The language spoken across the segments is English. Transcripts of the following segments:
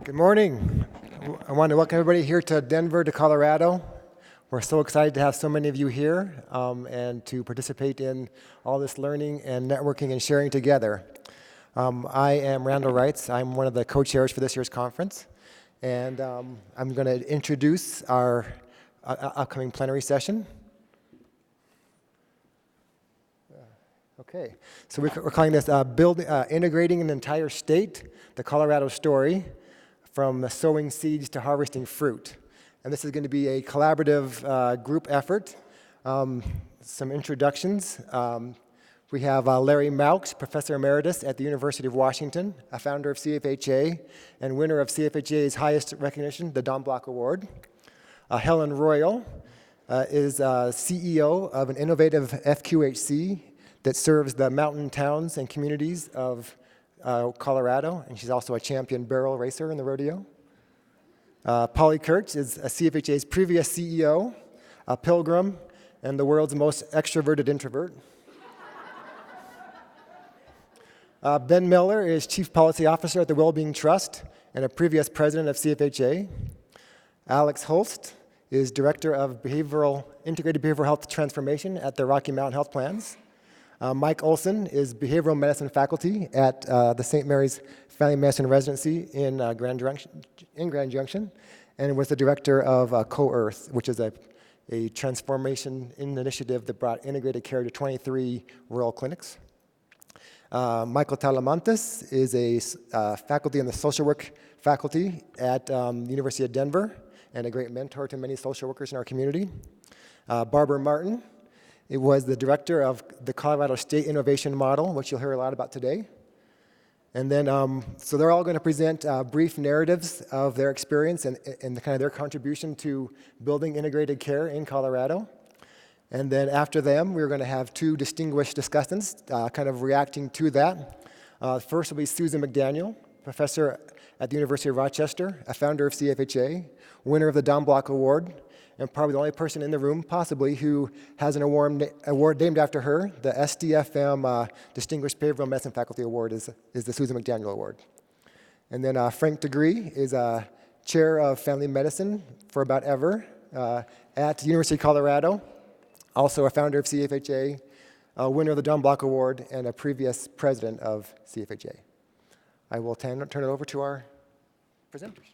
Good morning. I want to welcome everybody here to Denver, to Colorado. We're so excited to have so many of you here and to participate in all this learning and networking and sharing together. I am Randall Reitz. I'm one of the co-chairs for this year's conference. And I'm going to introduce our upcoming plenary session. Okay, so we're calling this Integrating an Entire State, the Colorado Story, from sowing seeds to harvesting fruit. And this is going to be a collaborative group effort. Some introductions. We have Larry Mauch, Professor Emeritus at the University of Washington, a founder of CFHA, and winner of CFHA's highest recognition, the Don Block Award. Helen Royal is CEO of an innovative FQHC that serves the mountain towns and communities of Colorado, and she's also a champion barrel racer in the rodeo. Polly Kurtz is a CFHA's previous CEO, a pilgrim, and the world's most extroverted introvert. Ben Miller is Chief Policy Officer at the Wellbeing Trust and a previous president of CFHA. Alex Holst is Director of Integrated Behavioral Health Transformation at the Rocky Mountain Health Plans. Mike Olson is Behavioral Medicine Faculty at the St. Mary's Family Medicine Residency in Grand Junction, and was the Director of coherent, which is a transformation initiative that brought integrated care to 23 rural clinics. Michael Talamantes is a faculty in the social work faculty at the University of Denver and a great mentor to many social workers in our community. Barbara Martin was the director of the Colorado State Innovation Model, which you'll hear a lot about today. And then, so they're all going to present brief narratives of their experience and kind of their contribution to building integrated care in Colorado. And then after them, we're going to have two distinguished discussants kind of reacting to that. First will be Susan McDaniel, professor at the University of Rochester, a founder of CFHA, winner of the Don Block Award, and probably the only person in the room, possibly, who has an award named after her. The SDFM Distinguished Behavioral Medicine Faculty Award is the Susan McDaniel Award. And then Frank Degree is chair of family medicine for about ever at the University of Colorado, also a founder of CFHA, a winner of the Don Block Award, and a previous president of CFHA. I will turn it over to our presenters.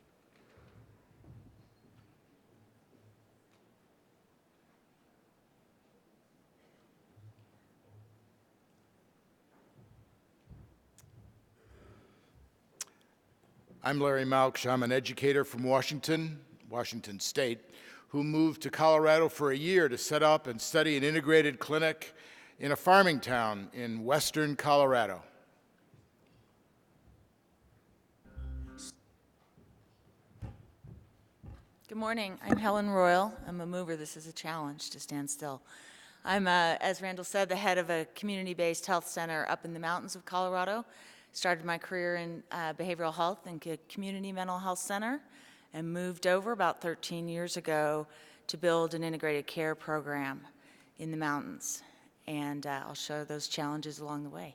I'm Larry Mauch. I'm an educator from Washington State, who moved to Colorado for a year to set up and study an integrated clinic in a farming town in western Colorado. Good morning. I'm Helen Royal. I'm a mover. This is a challenge to stand still. I'm, as Randall said, the head of a community-based health center up in the mountains of Colorado. Started my career in behavioral health and community mental health center, and moved over about 13 years ago to build an integrated care program in the mountains. And I'll show those challenges along the way.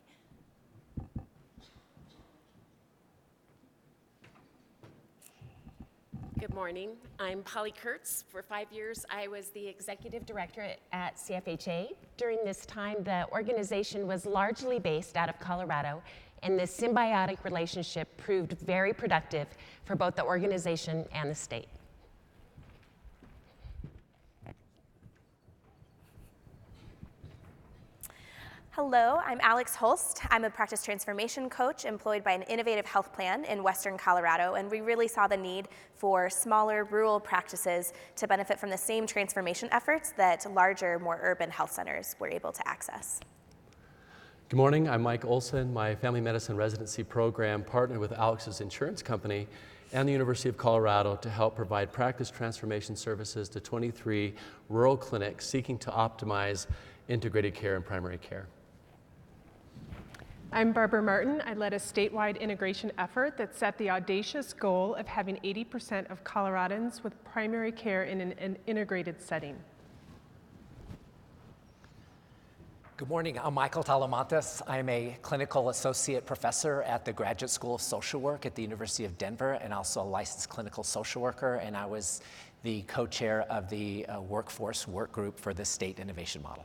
Good morning. I'm Polly Kurtz. For 5 years, I was the executive director at CFHA. During this time, the organization was largely based out of Colorado, and this symbiotic relationship proved very productive for both the organization and the state. Hello, I'm Alex Holst. I'm a practice transformation coach employed by an innovative health plan in western Colorado, and we really saw the need for smaller rural practices to benefit from the same transformation efforts that larger, more urban health centers were able to access. Good morning, I'm Mike Olson. My family medicine residency program partnered with Alex's insurance company and the University of Colorado to help provide practice transformation services to 23 rural clinics seeking to optimize integrated care and primary care. I'm Barbara Martin. I led a statewide integration effort that set the audacious goal of having 80% of Coloradans with primary care in an integrated setting. Good morning, I'm Michael Talamantes. I'm a clinical associate professor at the Graduate School of Social Work at the University of Denver and also a licensed clinical social worker, and I was the co-chair of the workforce work group for the state innovation model.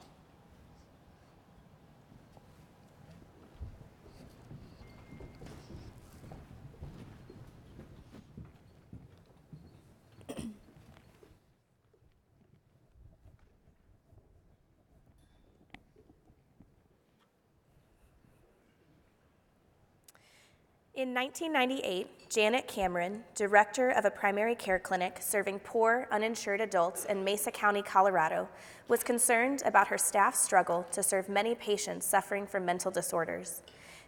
In 1998, Janet Cameron, director of a primary care clinic serving poor, uninsured adults in Mesa County, Colorado, was concerned about her staff's struggle to serve many patients suffering from mental disorders.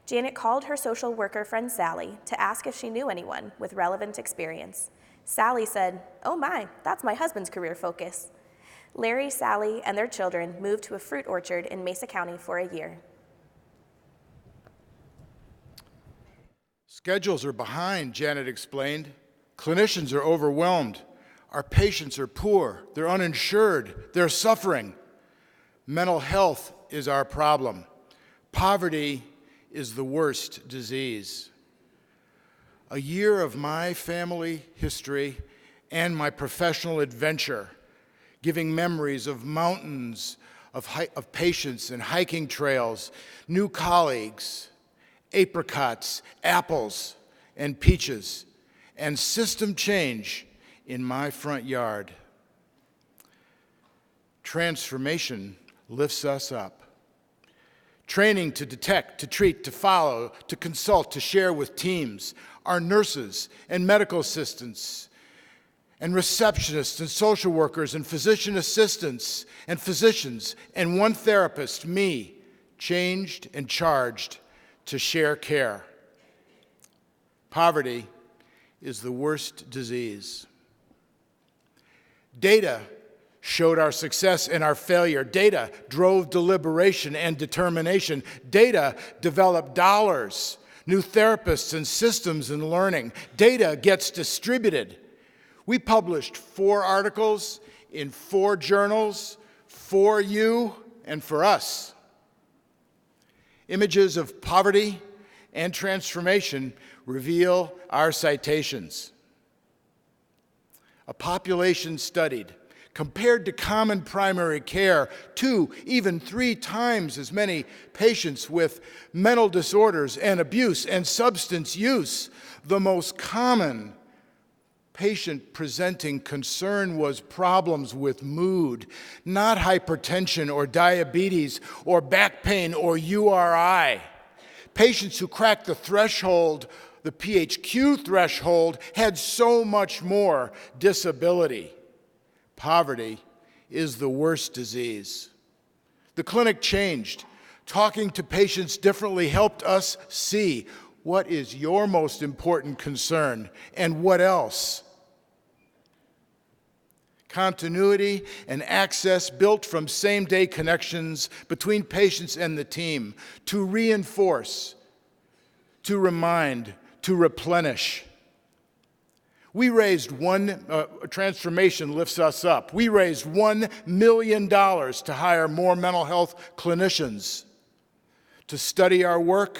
Janet called her social worker friend Sally to ask if she knew anyone with relevant experience. Sally said, "Oh my, that's my husband's career focus." Larry, Sally, and their children moved to a fruit orchard in Mesa County for a year. Schedules are behind, Janet explained. Clinicians are overwhelmed. Our patients are poor. They're uninsured. They're suffering. Mental health is our problem. Poverty is the worst disease. A year of my family history and my professional adventure, giving memories of mountains, of patients and hiking trails, new colleagues, apricots, apples, and peaches, and system change in my front yard. Transformation lifts us up. Training to detect, to treat, to follow, to consult, to share with teams, our nurses and medical assistants, and receptionists and social workers and physician assistants and physicians, and one therapist, me, changed and charged to share care. Poverty is the worst disease. Data showed our success and our failure. Data drove deliberation and determination. Data developed dollars, new therapists and systems and learning. Data gets distributed. We published 4 articles in 4 journals for you and for us. Images of poverty and transformation reveal our citations. A population studied compared to common primary care, 2, even 3 times as many patients with mental disorders and abuse and substance use. The most common patient presenting concern was problems with mood, not hypertension or diabetes or back pain or URI. Patients who cracked the threshold, the PHQ threshold, had so much more disability. Poverty is the worst disease. The clinic changed. Talking to patients differently helped us see what is your most important concern and what else. Continuity and access built from same-day connections between patients and the team to reinforce, to remind, to replenish. We raised transformation lifts us up. We raised $1 million to hire more mental health clinicians, to study our work,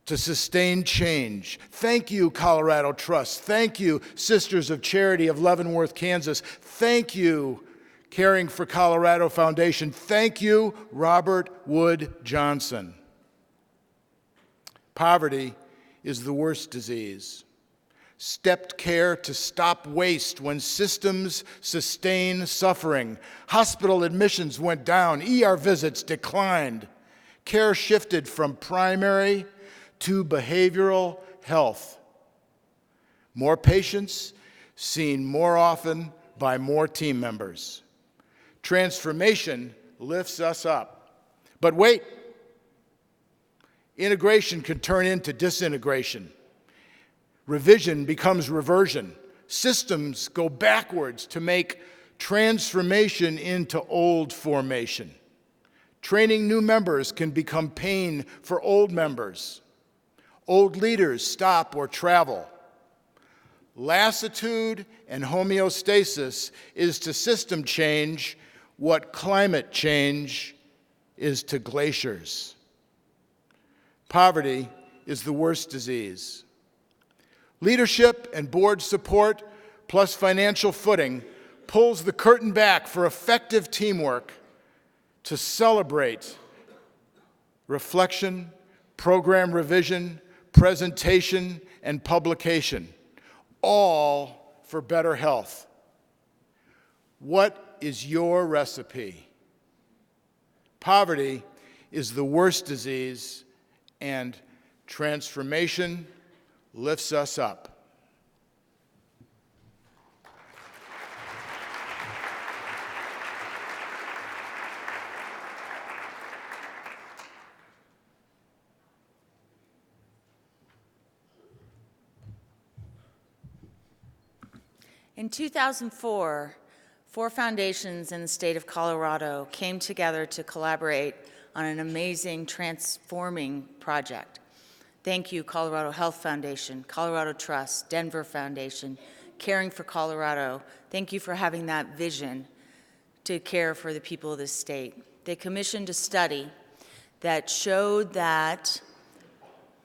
to sustain change. Thank you, Colorado Trust. Thank you, Sisters of Charity of Leavenworth, Kansas. Thank you, Caring for Colorado Foundation. Thank you, Robert Wood Johnson. Poverty is the worst disease. Stepped care to stop waste when systems sustain suffering. Hospital admissions went down. ER visits declined. Care shifted from primary to behavioral health. More patients seen more often by more team members. Transformation lifts us up. But wait, integration can turn into disintegration. Revision becomes reversion. Systems go backwards to make transformation into old formation. Training new members can become pain for old members. Old leaders stop or travel. Lassitude and homeostasis is to system change what climate change is to glaciers. Poverty is the worst disease. Leadership and board support, plus financial footing, pulls the curtain back for effective teamwork to celebrate reflection, program revision, presentation, and publication, all for better health. What is your recipe? Poverty is the worst disease, and transformation lifts us up. In 2004, 4 foundations in the state of Colorado came together to collaborate on an amazing, transforming project. Thank you, Colorado Health Foundation, Colorado Trust, Denver Foundation, Caring for Colorado. Thank you for having that vision to care for the people of this state. They commissioned a study that showed that,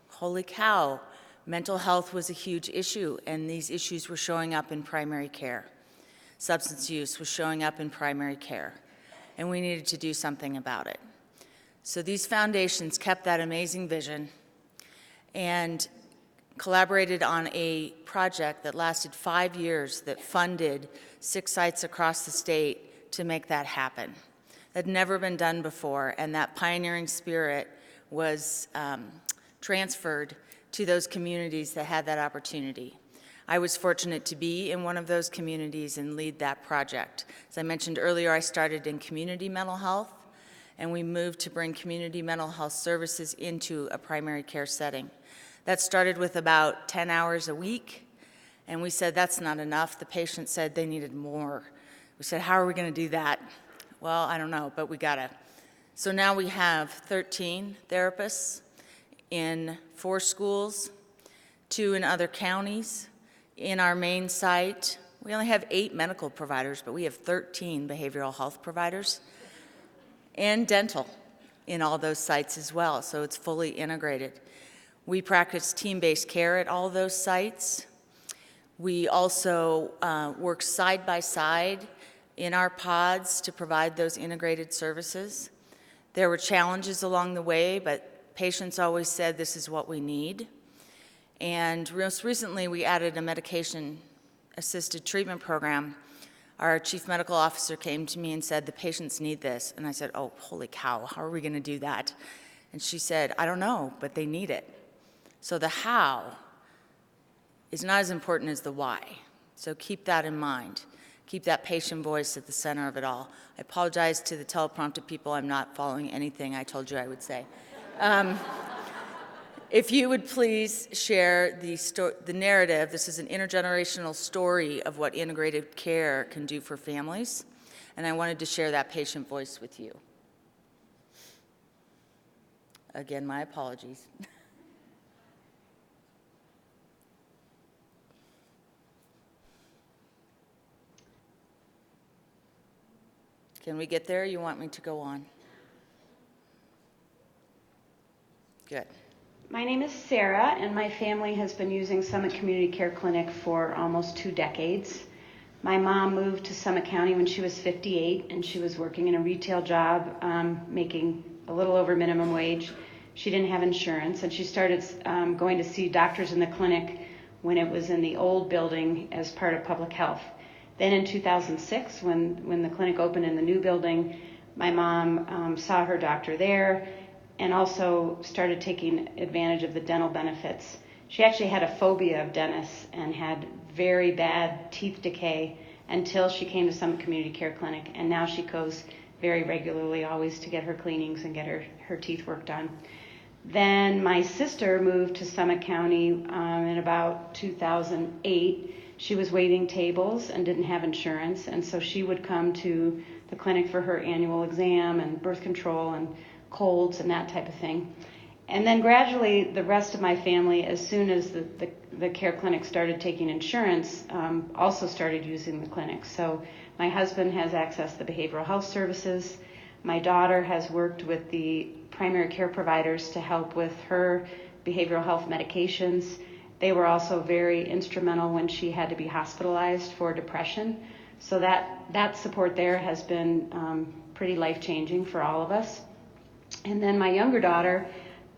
holy cow, mental health was a huge issue, and these issues were showing up in primary care. Substance use was showing up in primary care, and we needed to do something about it. So these foundations kept that amazing vision and collaborated on a project that lasted 5 years that funded 6 sites across the state to make that happen. That had never been done before, and that pioneering spirit was transferred to those communities that had that opportunity. I was fortunate to be in one of those communities and lead that project. As I mentioned earlier, I started in community mental health, and we moved to bring community mental health services into a primary care setting. That started with about 10 hours a week, and we said that's not enough. The patient said they needed more. We said, how are we gonna do that? Well, I don't know, but we gotta. So now we have 13 therapists in 4 schools, 2 in other counties. In our main site, we only have 8 medical providers, but we have 13 behavioral health providers and dental in all those sites as well, so it's fully integrated. We practice team-based care at all those sites. We also work side by side in our pods to provide those integrated services. There were challenges along the way, but patients always said this is what we need. And most recently, we added a medication-assisted treatment program. Our chief medical officer came to me and said, the patients need this. And I said, oh, holy cow, how are we gonna do that? And she said, I don't know, but they need it. So the how is not as important as the why. So keep that in mind. Keep that patient voice at the center of it all. I apologize to the teleprompter people. I'm not following anything I told you I would say. If you would please share the narrative. This is an intergenerational story of what integrated care can do for families, and I wanted to share that patient voice with you. Again, my apologies. Can we get there? You want me to go on? Good. My name is Sarah, and my family has been using Summit Community Care Clinic for almost 2 decades. My mom moved to Summit County when she was 58, and she was working in a retail job, making a little over minimum wage. She didn't have insurance, and she started going to see doctors in the clinic when it was in the old building as part of public health. Then in 2006, when the clinic opened in the new building, my mom saw her doctor there and also started taking advantage of the dental benefits. She actually had a phobia of dentists and had very bad teeth decay until she came to Summit Community Care Clinic, and now she goes very regularly always to get her cleanings and get her teeth work done. Then my sister moved to Summit County in about 2008. She was waiting tables and didn't have insurance, and so she would come to the clinic for her annual exam and birth control and colds and that type of thing. And then gradually, the rest of my family, as soon as the care clinic started taking insurance, also started using the clinic. So my husband has accessed the behavioral health services. My daughter has worked with the primary care providers to help with her behavioral health medications. They were also very instrumental when she had to be hospitalized for depression. So that support there has been pretty life-changing for all of us. And then my younger daughter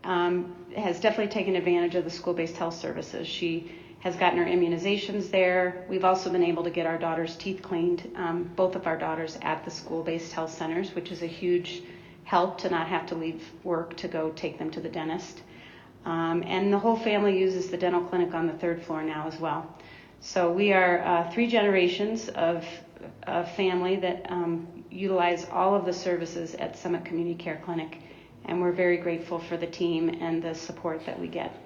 has definitely taken advantage of the school-based health services. She has gotten her immunizations there. We've also been able to get our daughter's teeth cleaned, both of our daughters at the school-based health centers, which is a huge help to not have to leave work to go take them to the dentist. And the whole family uses the dental clinic on the 3rd floor now as well. So we are 3 generations of family that utilize all of the services at Summit Community Care Clinic, and we're very grateful for the team and the support that we get.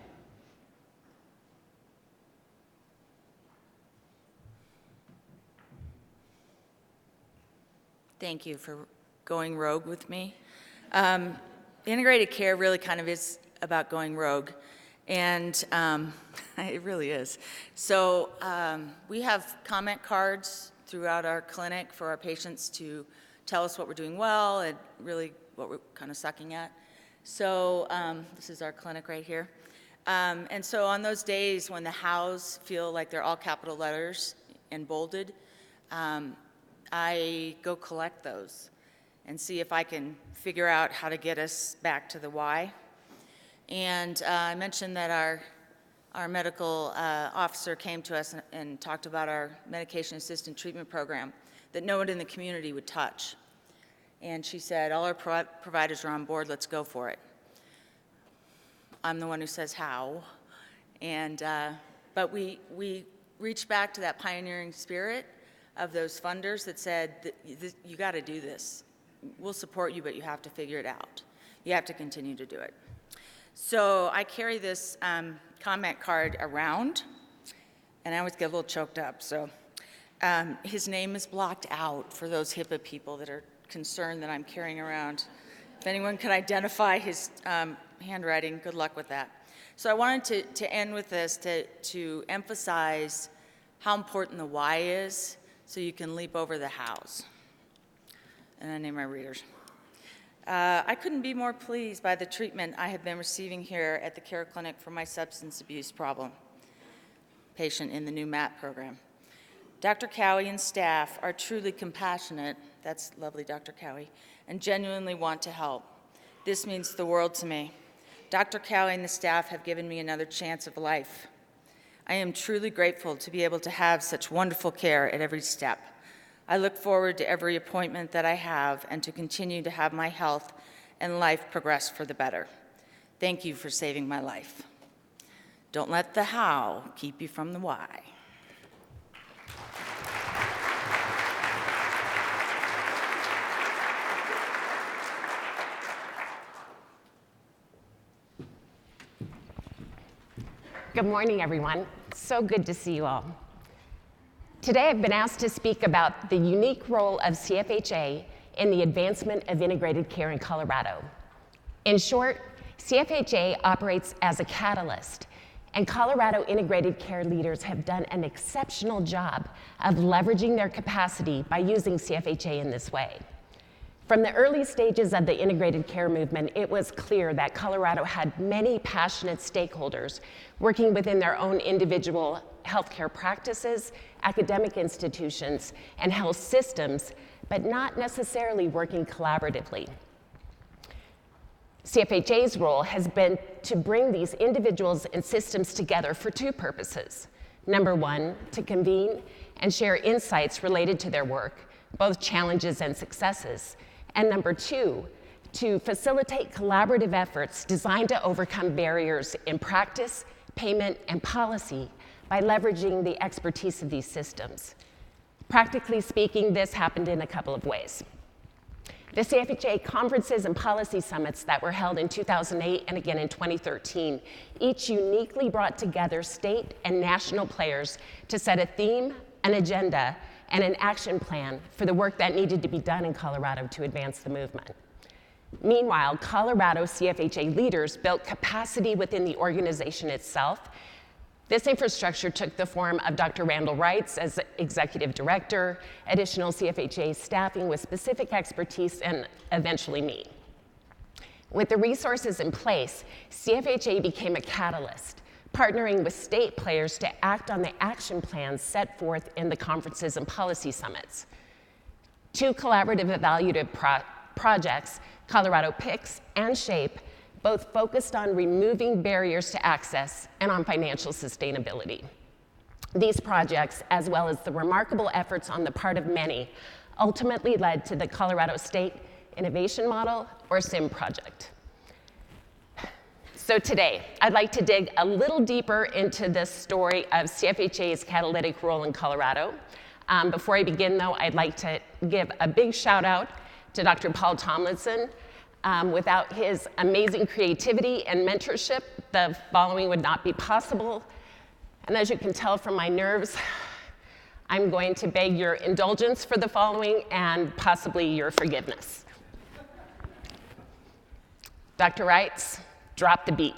Thank you for going rogue with me. Integrated care really kind of is about going rogue, and it really is. So we have comment cards throughout our clinic for our patients to tell us what we're doing well and really what we're kind of sucking at. So this is our clinic right here. And so on those days when the hows feel like they're all capital letters and bolded, I go collect those and see if I can figure out how to get us back to the why. And I mentioned that our medical officer came to us and talked about our medication-assisted treatment program that no one in the community would touch. And she said, all our providers are on board, let's go for it. I'm the one who says how. And, but we reached back to that pioneering spirit of those funders that said, you got to do this. We'll support you, but you have to figure it out. You have to continue to do it. So I carry this comment card around, and I always get a little choked up. So his name is blocked out for those HIPAA people that are concerned that I'm carrying around. If anyone could identify his handwriting, good luck with that. So I wanted to end with this to emphasize how important the why is so you can leap over the hows. And I name my readers. I couldn't be more pleased by the treatment I have been receiving here at the Care Clinic for my substance abuse problem patient in the new MAP program. Dr. Cowie and staff are truly compassionate, that's lovely, Dr. Cowie, and genuinely want to help. This means the world to me. Dr. Cowie and the staff have given me another chance of life. I am truly grateful to be able to have such wonderful care at every step. I look forward to every appointment that I have and to continue to have my health and life progress for the better. Thank you for saving my life. Don't let the how keep you from the why. Good morning, everyone. So good to see you all. Today, I've been asked to speak about the unique role of CFHA in the advancement of integrated care in Colorado. In short, CFHA operates as a catalyst, and Colorado integrated care leaders have done an exceptional job of leveraging their capacity by using CFHA in this way. From the early stages of the integrated care movement, it was clear that Colorado had many passionate stakeholders working within their own individual healthcare practices, academic institutions, and health systems, but not necessarily working collaboratively. CFHA's role has been to bring these individuals and systems together for 2 purposes. Number 1, to convene and share insights related to their work, both challenges and successes. And number 2, to facilitate collaborative efforts designed to overcome barriers in practice, payment, and policy by leveraging the expertise of these systems. Practically speaking, this happened in a couple of ways. The CFHA conferences and policy summits that were held in 2008 and again in 2013 each uniquely brought together state and national players to set a theme, an agenda, and an action plan for the work that needed to be done in Colorado to advance the movement. Meanwhile, Colorado CFHA leaders built capacity within the organization itself. This infrastructure took the form of Dr. Randall Wrights as executive director, additional CFHA staffing with specific expertise, and eventually me. With the resources in place, CFHA became a catalyst, partnering with state players to act on the action plans set forth in the conferences and policy summits. 2 collaborative evaluative projects, Colorado PICS and SHAPE, both focused on removing barriers to access and on financial sustainability. These projects, as well as the remarkable efforts on the part of many, ultimately led to the Colorado State Innovation Model, or SIM project. So today, I'd like to dig a little deeper into this story of CFHA's catalytic role in Colorado. Before I begin, though, I'd like to give a big shout out to Dr. Paul Tomlinson. Without his amazing creativity and mentorship, the following would not be possible. And as you can tell from my nerves, I'm going to beg your indulgence for the following and possibly your forgiveness. Dr. Wrights, drop the beat.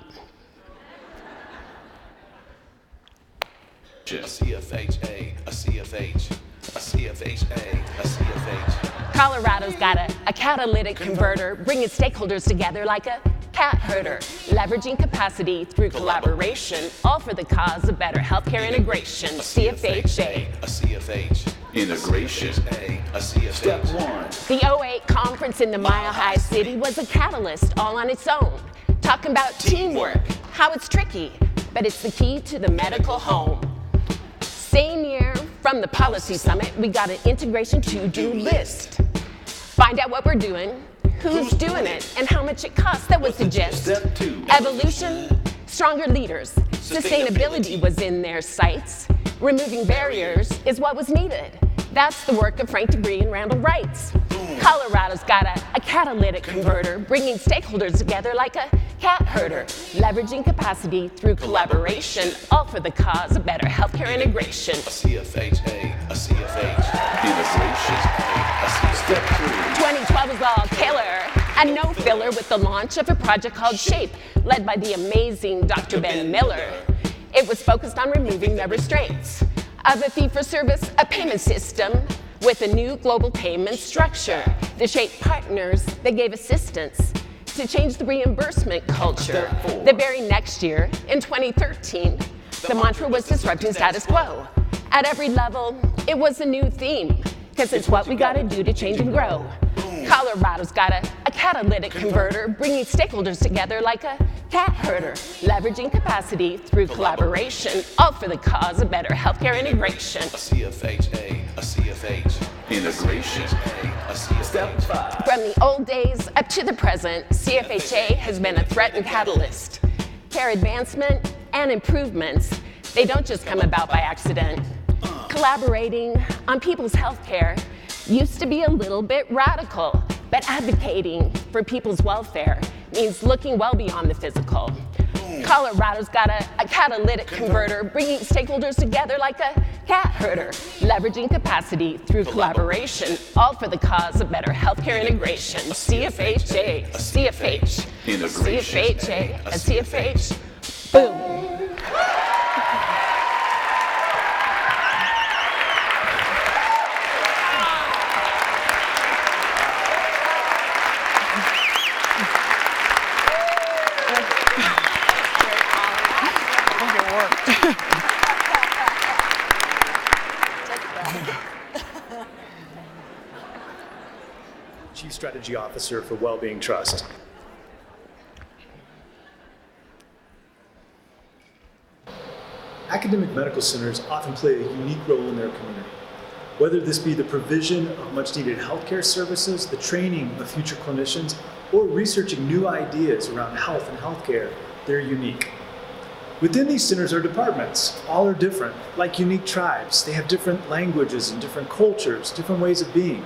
A CFHA, a CFH, a CFHA, a CFH. Colorado's got a catalytic converter, bringing stakeholders together like a cat herder, leveraging capacity through collaboration, all for the cause of better healthcare integration. CFHA. A CFH. Integration. A CFH. Step 1. The 08 conference in the Mile High City was a catalyst all on its own, talking about teamwork, how it's tricky, but it's the key to the medical home. Same year, from the policy summit, we got an integration to-do list. Find out what we're doing, who's doing it, and how much it costs. That was the gist. Step 2. Evolution, stronger leaders. Sustainability was in their sights. Removing barriers is what was needed. That's the work of Frank Degree and Randall Wrights. Colorado's got a catalytic converter, bringing stakeholders together like a cat herder, leveraging capacity through collaboration, all for the cause of better healthcare integration. A CFHA, a CFH. Integration. A CFH. Step 3. 2012 was all killer and no filler with the launch of a project called SHAPE, led by the amazing Dr. Ben Miller. It was focused on removing the restraints of a fee-for-service, a payment system with a new global payment structure. The SHAPE partners, they gave assistance to change the reimbursement culture. The very next year, in 2013, the mantra was disrupting status quo. At every level, it was a new theme, because it's what we gotta do to change and grow. Colorado's got a catalytic converter, bringing stakeholders together like a cat herder, leveraging capacity through collaboration, all for the cause of better healthcare integration. A CFHA, a CFH. Integration. A CFH. Step 5. From the old days up to the present, CFHA has been a threat and catalyst. Care advancement and improvements, they don't just come about by accident. Collaborating on people's healthcare used to be a little bit radical, but advocating for people's welfare means looking well beyond the physical. Colorado's got a catalytic converter, bringing stakeholders together like a cat herder, leveraging capacity through collaboration, all for the cause of better healthcare integration. CFHA, a CFH. CFHA, a CFH. Boom. Chief Strategy Officer for Wellbeing Trust. Academic medical centers often play a unique role in their community. Whether this be the provision of much-needed healthcare services, the training of future clinicians, or researching new ideas around health and healthcare, they're unique. Within these centers are departments. All are different, like unique tribes. They have different languages and different cultures, different ways of being.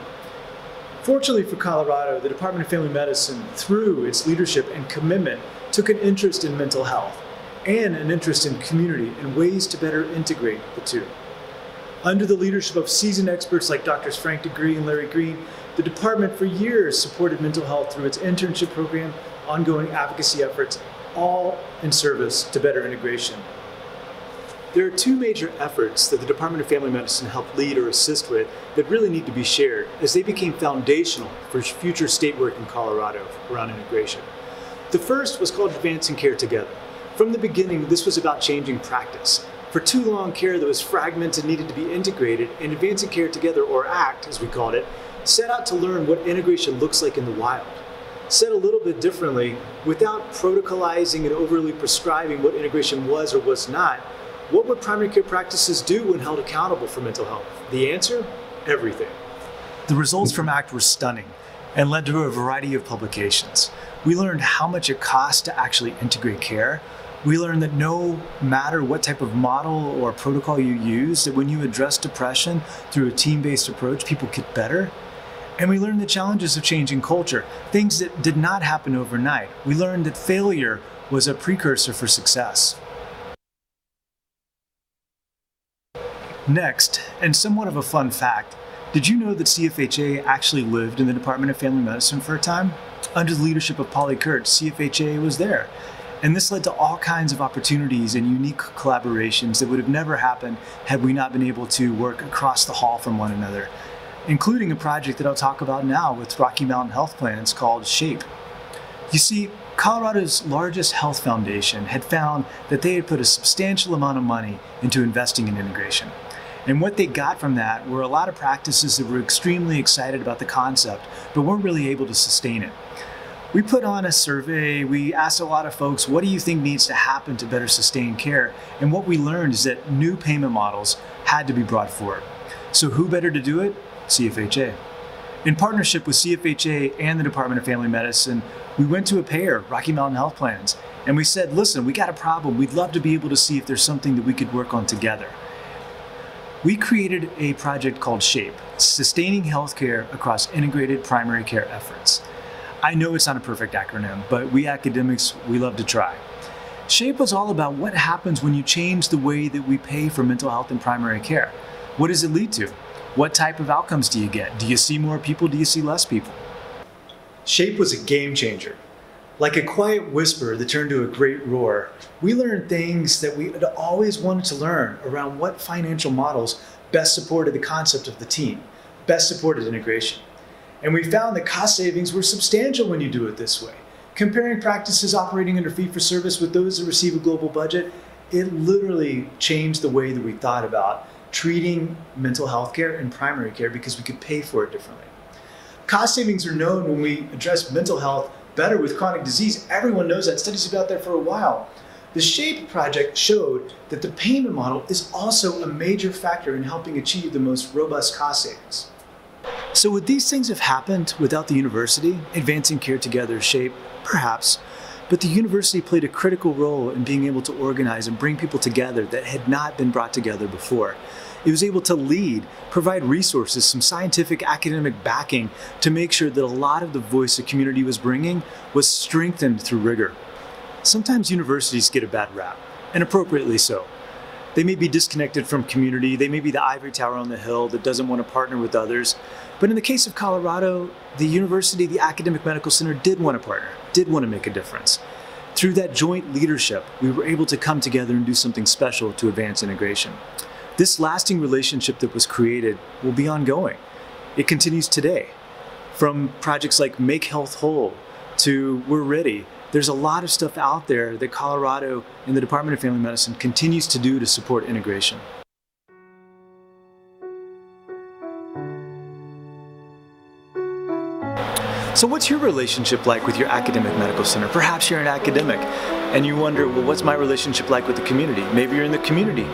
Fortunately for Colorado, the Department of Family Medicine, through its leadership and commitment, took an interest in mental health and an interest in community and ways to better integrate the two. Under the leadership of seasoned experts like Drs. Frank Degree and Larry Green, The department for years supported mental health through its internship program, ongoing advocacy efforts, all in service to better integration. There are two major efforts that the Department of Family Medicine helped lead or assist with that really need to be shared, as they became foundational for future state work in Colorado around integration. The first was called Advancing Care Together. From the beginning, this was about changing practice. For too long, care that was fragmented needed to be integrated, and Advancing Care Together, or ACT as we called it, set out to learn what integration looks like in the wild. Said a little bit differently, without protocolizing and overly prescribing what integration was or was not, what would primary care practices do when held accountable for mental health? The answer? Everything. The results from ACT were stunning and led to a variety of publications. We learned how much it costs to actually integrate care. We learned that no matter what type of model or protocol you use, that when you address depression through a team-based approach, people get better. And we learned the challenges of changing culture, things that did not happen overnight. We learned that failure was a precursor for success. Next, and somewhat of a fun fact, did you know that CFHA actually lived in the Department of Family Medicine for a time? Under the leadership of Kurtz, CFHA was there. And this led to all kinds of opportunities and unique collaborations that would have never happened had we not been able to work across the hall from one another, including a project that I'll talk about now with Rocky Mountain Health Plans called SHAPE. You see, Colorado's largest health foundation had found that they had put a substantial amount of money into investing in integration. And what they got from that were a lot of practices that were extremely excited about the concept, but weren't really able to sustain it. We put on a survey, we asked a lot of folks, what do you think needs to happen to better sustain care? And what we learned is that new payment models had to be brought forward. So who better to do it? CFHA. In partnership with CFHA and the Department of Family Medicine, we went to a payer, Rocky Mountain Health Plans, and we said, listen, we got a problem. We'd love to be able to see if there's something that we could work on together. We created a project called SHAPE, Sustaining Healthcare Across Integrated Primary Care Efforts. I know it's not a perfect acronym, but we academics, we love to try. SHAPE was all about what happens when you change the way that we pay for mental health and primary care. What does it lead to? What type of outcomes do you get? Do you see more people? Do you see less people? SHAPE was a game changer. Like a quiet whisper that turned to a great roar, we learned things that we had always wanted to learn around what financial models best supported the concept of the team, best supported integration. And we found that cost savings were substantial when you do it this way. Comparing practices operating under fee-for-service with those that receive a global budget, it literally changed the way that we thought about treating mental health care and primary care because we could pay for it differently. Cost savings are known when we address mental health better with chronic disease. Everyone knows that. Studies have been out there for a while. The SHAPE project showed that the payment model is also a major factor in helping achieve the most robust cost savings. So would these things have happened without the university? Advancing Care Together, SHAPE, perhaps. But the university played a critical role in being able to organize and bring people together that had not been brought together before. It was able to lead, provide resources, some scientific academic backing to make sure that a lot of the voice the community was bringing was strengthened through rigor. Sometimes universities get a bad rap, and appropriately so. They may be disconnected from community, they may be the ivory tower on the hill that doesn't want to partner with others. But in the case of Colorado, the university, the academic medical center did want to partner, did want to make a difference. Through that joint leadership, we were able to come together and do something special to advance integration. This lasting relationship that was created will be ongoing. It continues today. From projects like Make Health Whole to We're Ready, there's a lot of stuff out there that Colorado and the Department of Family Medicine continues to do to support integration. So what's your relationship like with your academic medical center? Perhaps you're an academic and you wonder, well, what's my relationship like with the community? Maybe you're in the community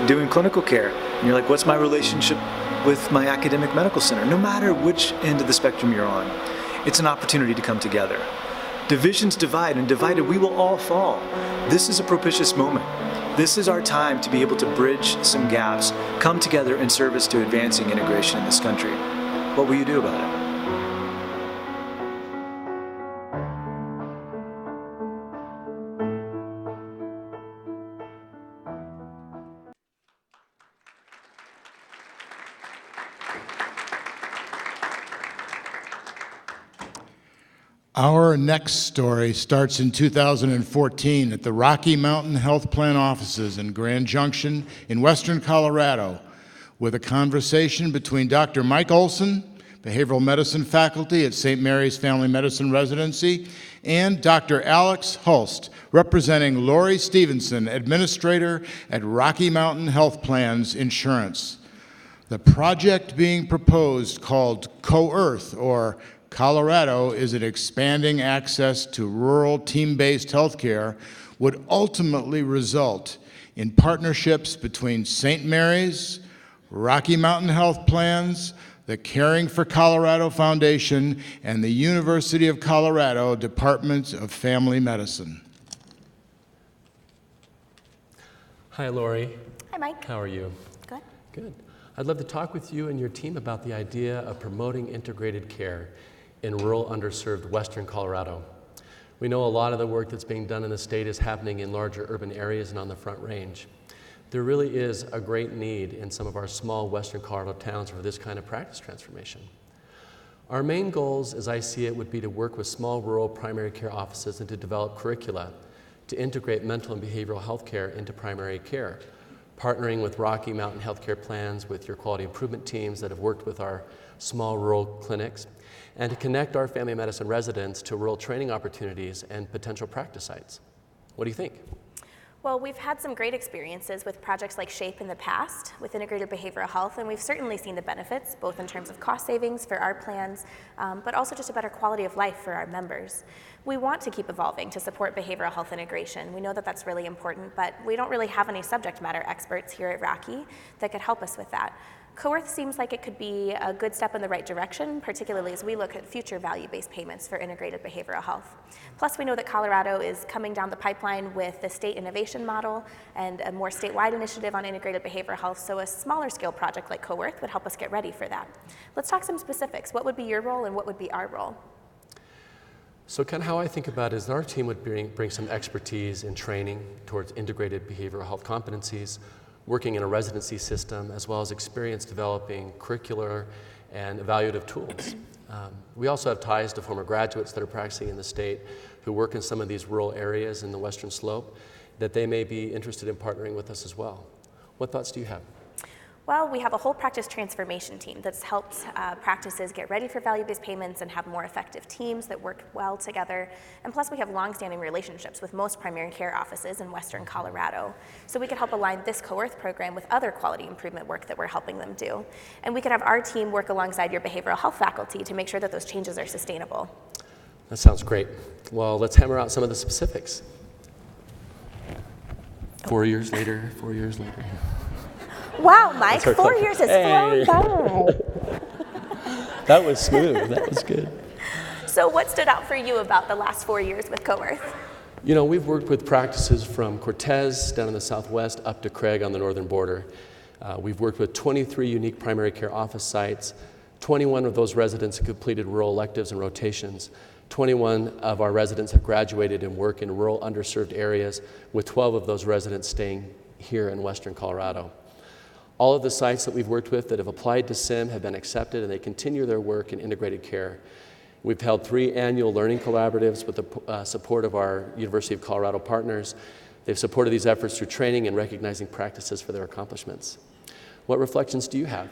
doing clinical care and you're like, what's my relationship with my academic medical center? No matter which end of the spectrum you're on, it's an opportunity to come together. Divisions divide, and divided we will all fall. This is a propitious moment. This is our time to be able to bridge some gaps, come together in service to advancing integration in this country. What will you do about it? Our next story starts in 2014 at the Rocky Mountain Health Plan offices in Grand Junction in western Colorado, with a conversation between Dr. Mike Olson, behavioral medicine faculty at St. Mary's Family Medicine Residency, and Dr. Alex Holst, representing Lori Stevenson, administrator at Rocky Mountain Health Plans Insurance. The project being proposed, called CoEarth, or Colorado is it expanding access to rural team-based healthcare, would ultimately result in partnerships between St. Mary's, Rocky Mountain Health Plans, the Caring for Colorado Foundation, and the University of Colorado Department of Family Medicine. Hi, Lori. Hi, Mike. How are you? Good. Good. I'd love to talk with you and your team about the idea of promoting integrated care in rural, underserved western Colorado. We know a lot of the work that's being done in the state is happening in larger urban areas and on the Front Range. There really is a great need in some of our small western Colorado towns for this kind of practice transformation. Our main goals, as I see it, would be to work with small rural primary care offices and to develop curricula to integrate mental and behavioral health care into primary care, partnering with Rocky Mountain Healthcare Plans, with your quality improvement teams that have worked with our small rural clinics, and to connect our family medicine residents to rural training opportunities and potential practice sites. What do you think? Well, we've had some great experiences with projects like SHAPE in the past with integrated behavioral health, and we've certainly seen the benefits, both in terms of cost savings for our plans, but also just a better quality of life for our members. We want to keep evolving to support behavioral health integration. We know that that's really important, but we don't really have any subject matter experts here at Rocky that could help us with that. CoEarth seems like it could be a good step in the right direction, particularly as we look at future value-based payments for integrated behavioral health. Plus, we know that Colorado is coming down the pipeline with the state innovation model and a more statewide initiative on integrated behavioral health, so a smaller scale project like CoEarth would help us get ready for that. Let's talk some specifics. What would be your role and what would be our role? So kind of how I think about it is that our team would bring some expertise and training towards integrated behavioral health competencies, working in a residency system, as well as experience developing curricular and evaluative tools. We also have ties to former graduates that are practicing in the state who work in some of these rural areas in the Western Slope that they may be interested in partnering with us as well. What thoughts do you have? Well, we have a whole practice transformation team that's helped practices get ready for value-based payments and have more effective teams that work well together. And plus, we have long-standing relationships with most primary care offices in western Colorado. So we could help align this CoEarth program with other quality improvement work that we're helping them do. And we could have our team work alongside your behavioral health faculty to make sure that those changes are sustainable. That sounds great. Well, let's hammer out some of the specifics. 4 years later, 4 years later. Wow, Mike, 4 years has flown by. That was smooth. That was good. So what stood out for you about the last 4 years with CoEarth? You know, we've worked with practices from Cortez down in the southwest up to Craig on the northern border. We've worked with 23 unique primary care office sites. 21 of those residents have completed rural electives and rotations. 21 of our residents have graduated and work in rural underserved areas, with 12 of those residents staying here in western Colorado. All of the sites that we've worked with that have applied to SIM have been accepted, and they continue their work in integrated care. We've held 3 annual learning collaboratives with the support of our University of Colorado partners. They've supported these efforts through training and recognizing practices for their accomplishments. What reflections do you have?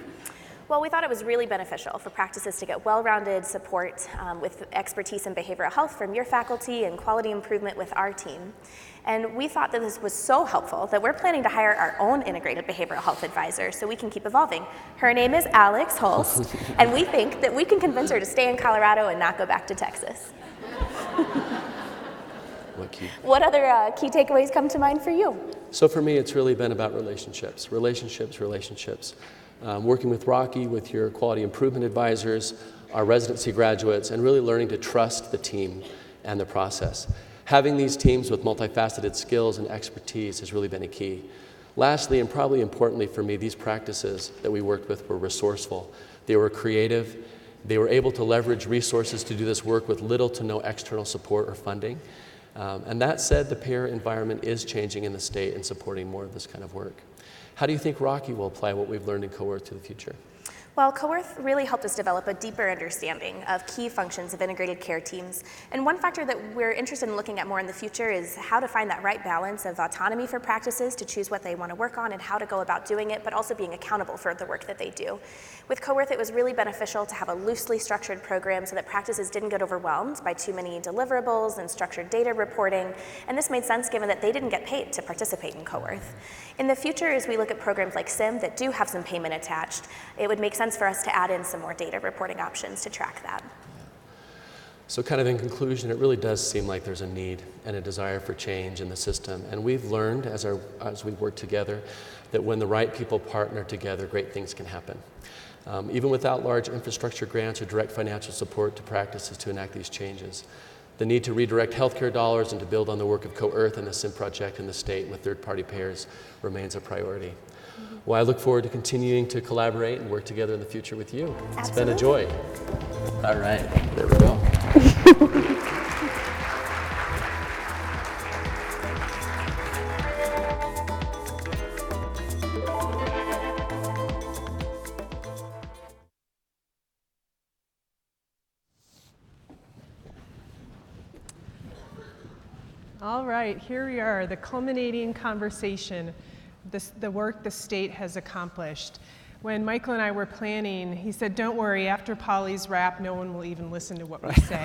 Well, we thought it was really beneficial for practices to get well-rounded support with expertise in behavioral health from your faculty and quality improvement with our team. And we thought that this was so helpful that we're planning to hire our own integrated behavioral health advisor so we can keep evolving. Her name is Alex Holst, and we think that we can convince her to stay in Colorado and not go back to Texas. What other key takeaways come to mind for you? So for me, it's really been about relationships. Working with Rocky, with your quality improvement advisors, our residency graduates, and really learning to trust the team and the process. Having these teams with multifaceted skills and expertise has really been a key. Lastly, and probably importantly for me, these practices that we worked with were resourceful. They were creative. They were able to leverage resources to do this work with little to no external support or funding. And that said, the payer environment is changing in the state and supporting more of this kind of work. How do you think Rocky will apply what we've learned in CoEarth to the future? Well, Coherent really helped us develop a deeper understanding of key functions of integrated care teams. And one factor that we're interested in looking at more in the future is how to find that right balance of autonomy for practices to choose what they want to work on and how to go about doing it, but also being accountable for the work that they do. With Coherent, it was really beneficial to have a loosely structured program so that practices didn't get overwhelmed by too many deliverables and structured data reporting. And this made sense given that they didn't get paid to participate in Coherent. In the future, as we look at programs like SIM that do have some payment attached, it would make sense for us to add in some more data reporting options to track that. So kind of in conclusion, it really does seem like there's a need and a desire for change in the system. And we've learned as we work together that when the right people partner together, great things can happen. Even without large infrastructure grants or direct financial support to practices to enact these changes. The need to redirect healthcare dollars and to build on the work of Coherent and the SIM project in the state with third-party payers remains a priority. Well, I look forward to continuing to collaborate and work together in the future with you. It's been a joy. All right, there we go. All right, here we are, the culminating conversation, the work the state has accomplished. When Michael and I were planning, he said, don't worry, after Polly's rap, no one will even listen to what we say.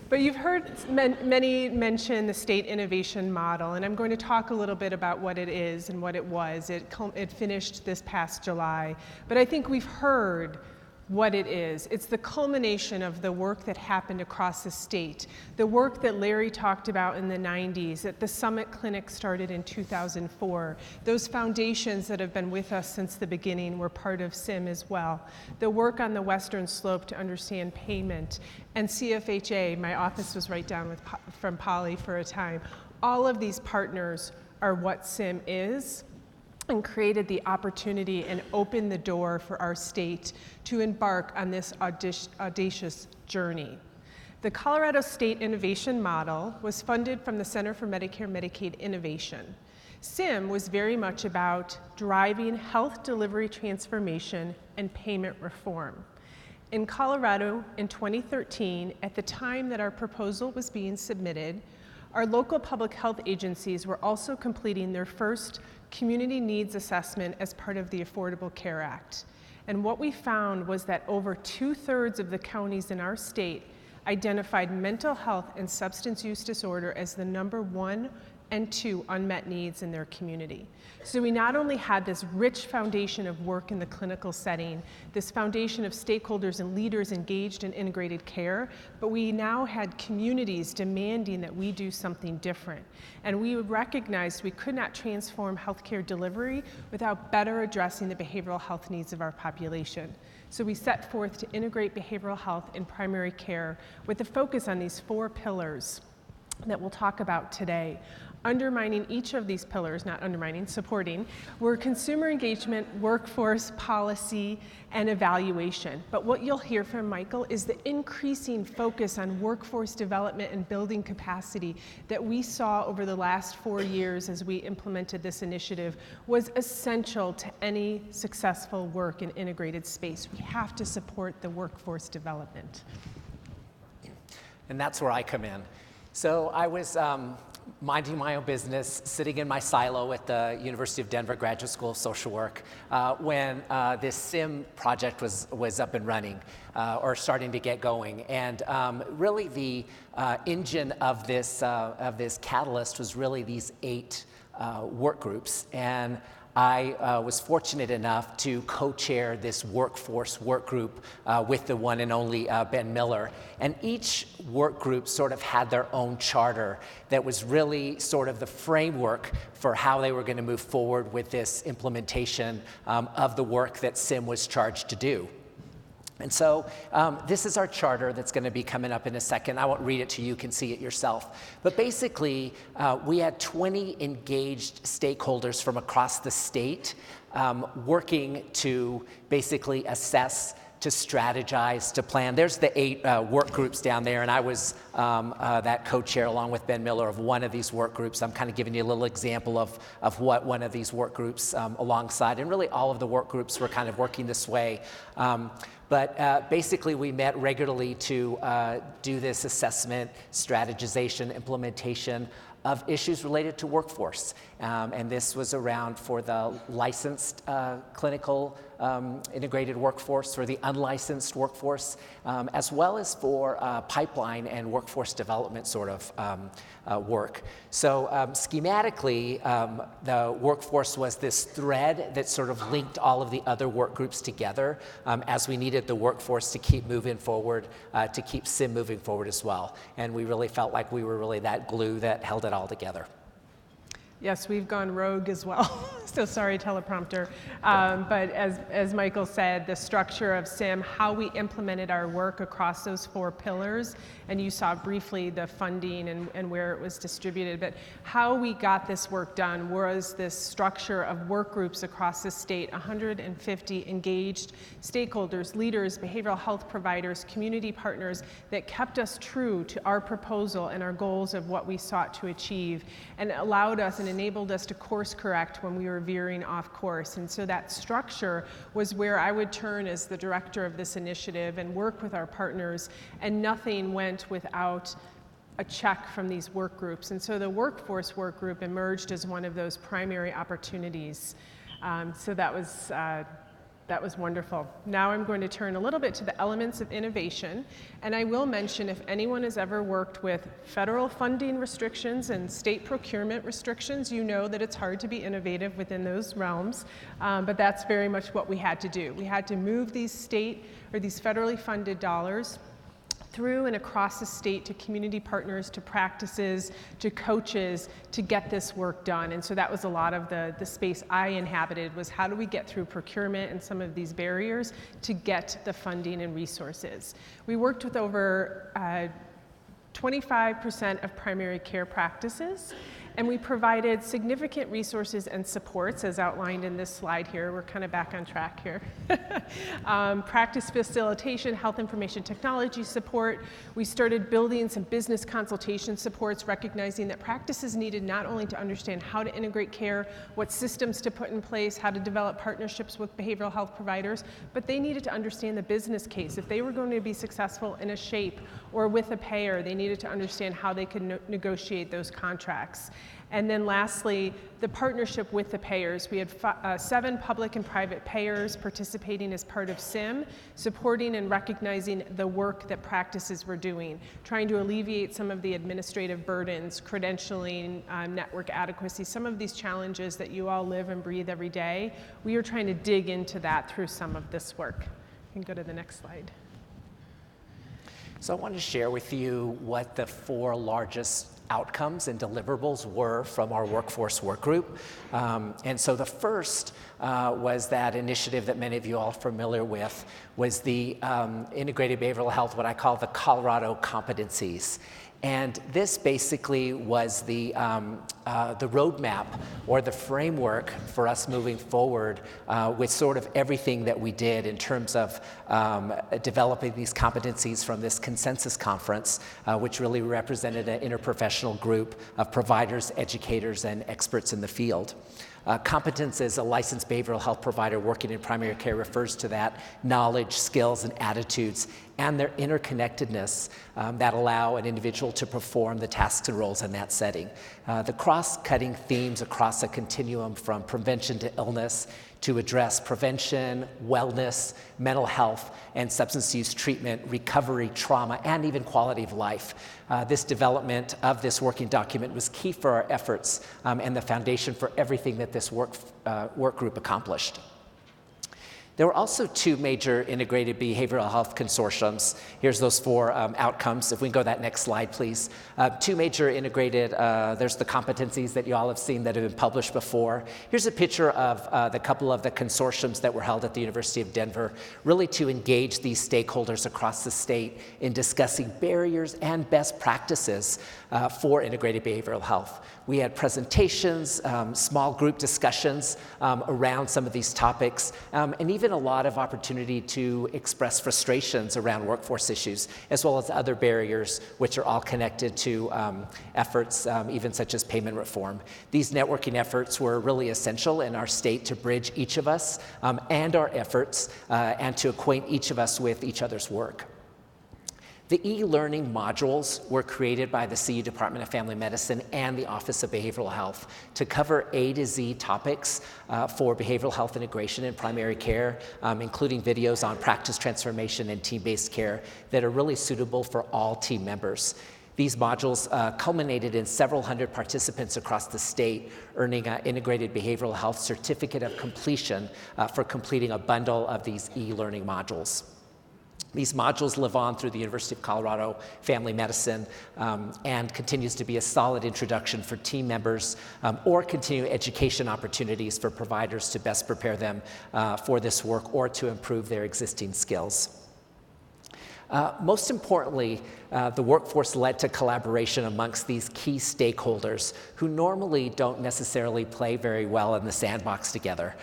But you've heard many mention the state innovation model, and I'm going to talk a little bit about what it is and what it was. It finished this past July, but I think we've heard what it is. It's the culmination of the work that happened across the state, the work that Larry talked about in the 90s, that the Summit Clinic started in 2004. Those foundations that have been with us since the beginning were part of SIM as well. The work on the Western Slope to understand payment, and CFHA, my office was right down from Polly for a time. All of these partners are what SIM is, and created the opportunity and opened the door for our state to embark on this audacious journey. The Colorado State Innovation Model was funded from the Center for Medicare Medicaid Innovation. SIM was very much about driving health delivery transformation and payment reform. In Colorado in 2013, at the time that our proposal was being submitted, our local public health agencies were also completing their first community needs assessment as part of the Affordable Care Act. And what we found was that over 2/3 of the counties in our state identified mental health and substance use disorder as the #1 and 2 unmet needs in their community. So we not only had this rich foundation of work in the clinical setting, this foundation of stakeholders and leaders engaged in integrated care, but we now had communities demanding that we do something different. And we recognized we could not transform healthcare delivery without better addressing the behavioral health needs of our population. So we set forth to integrate behavioral health in primary care with a focus on these 4 pillars that we'll talk about today. Undermining each of these pillars, not undermining, supporting, were consumer engagement, workforce, policy, and evaluation. But what you'll hear from Michael is the increasing focus on workforce development and building capacity that we saw over the last 4 years as we implemented this initiative was essential to any successful work in integrated space. We have to support the workforce development. And that's where I come in. So I was minding my own business, sitting in my silo at the University of Denver Graduate School of Social Work when this SIM project was up and running or starting to get going. And really the engine of this catalyst was really these 8 work groups. And I was fortunate enough to co-chair this workforce work group with the one and only Ben Miller. And each work group sort of had their own charter that was really sort of the framework for how they were going to move forward with this implementation of the work that SIM was charged to do. And so this is our charter that's going to be coming up in a second. I won't read it to you, you can see it yourself. But basically, we had 20 engaged stakeholders from across the state working to basically assess to strategize, to plan. There's the 8 work groups down there, and I was that co-chair along with Ben Miller of one of these work groups. I'm kind of giving you a little example of what one of these work groups alongside, and really all of the work groups were kind of working this way. But basically, we met regularly to do this assessment, strategization, implementation of issues related to workforce. And this was around for the licensed clinical integrated workforce, for the unlicensed workforce, as well as for pipeline and workforce development sort of work. So schematically, the workforce was this thread that sort of linked all of the other work groups together as we needed the workforce to keep moving forward, to keep SIM moving forward as well. And we really felt like we were really that glue that held it all together. Yes, we've gone rogue as well. So sorry, teleprompter. But as Michael said, the structure of SIM, how we implemented our work across those 4 pillars, and you saw briefly the funding and where it was distributed, but how we got this work done was this structure of work groups across the state, 150 engaged stakeholders, leaders, behavioral health providers, community partners that kept us true to our proposal and our goals of what we sought to achieve, and allowed us and enabled us to course correct when we were veering off course. And so that structure was where I would turn as the director of this initiative and work with our partners, and nothing went without a check from these work groups. And so the workforce work group emerged as one of those primary opportunities. So that was wonderful. Now I'm going to turn a little bit to the elements of innovation, and I will mention if anyone has ever worked with federal funding restrictions and state procurement restrictions, you know that it's hard to be innovative within those realms, but that's very much what we had to do. We had to move these state or these federally funded dollars through and across the state to community partners, to practices, to coaches, to get this work done. And so that was a lot of the space I inhabited, was how do we get through procurement and some of these barriers to get the funding and resources. We worked with over 25% of primary care practices, and we provided significant resources and supports as outlined in this slide here. We're kind of back on track here. Practice facilitation, health information technology support. We started building some business consultation supports, recognizing that practices needed not only to understand how to integrate care, what systems to put in place, how to develop partnerships with behavioral health providers, but they needed to understand the business case. If they were going to be successful in a SHAPE or with a payer, they needed to understand how they could negotiate those contracts. And then lastly, the partnership with the payers. We had 7 public and private payers participating as part of SIM, supporting and recognizing the work that practices were doing, trying to alleviate some of the administrative burdens, credentialing, network adequacy, some of these challenges that you all live and breathe every day. We are trying to dig into that through some of this work. You can go to the next slide. So I wanted to share with you what the 4 largest outcomes and deliverables were from our workforce work group. And so the first was that initiative that many of you all are familiar with, was the integrated behavioral health, what I call the Colorado competencies. And this basically was the roadmap or the framework for us moving forward with sort of everything that we did in terms of developing these competencies from this consensus conference, which really represented an interprofessional group of providers, educators, and experts in the field. Competence as a licensed behavioral health provider working in primary care refers to that knowledge, skills, and attitudes and their interconnectedness that allow an individual to perform the tasks and roles in that setting. The cross-cutting themes across a continuum from prevention to illness to address prevention, wellness, mental health, and substance use treatment, recovery, trauma, and even quality of life. This development of this working document was key for our efforts and the foundation for everything that this work group accomplished. There were also 2 major integrated behavioral health consortiums. Here's those 4 outcomes. If we can go to that next slide, please. 2 major integrated, there's the competencies that you all have seen that have been published before. Here's a picture of the couple of the consortiums that were held at the University of Denver, really to engage these stakeholders across the state in discussing barriers and best practices for integrated behavioral health. We had presentations, small group discussions around some of these topics, and even been a lot of opportunity to express frustrations around workforce issues, as well as other barriers, which are all connected to efforts, even such as payment reform. These networking efforts were really essential in our state to bridge each of us and our efforts, and to acquaint each of us with each other's work. The e-learning modules were created by the CU Department of Family Medicine and the Office of Behavioral Health to cover A to Z topics for behavioral health integration in primary care, including videos on practice transformation and team-based care that are really suitable for all team members. These modules culminated in several hundred participants across the state earning an integrated behavioral health certificate of completion for completing a bundle of these e-learning modules. These modules live on through the University of Colorado Family Medicine and continues to be a solid introduction for team members or continuing education opportunities for providers to best prepare them for this work or to improve their existing skills. Most importantly, the workforce led to collaboration amongst these key stakeholders who normally don't necessarily play very well in the sandbox together.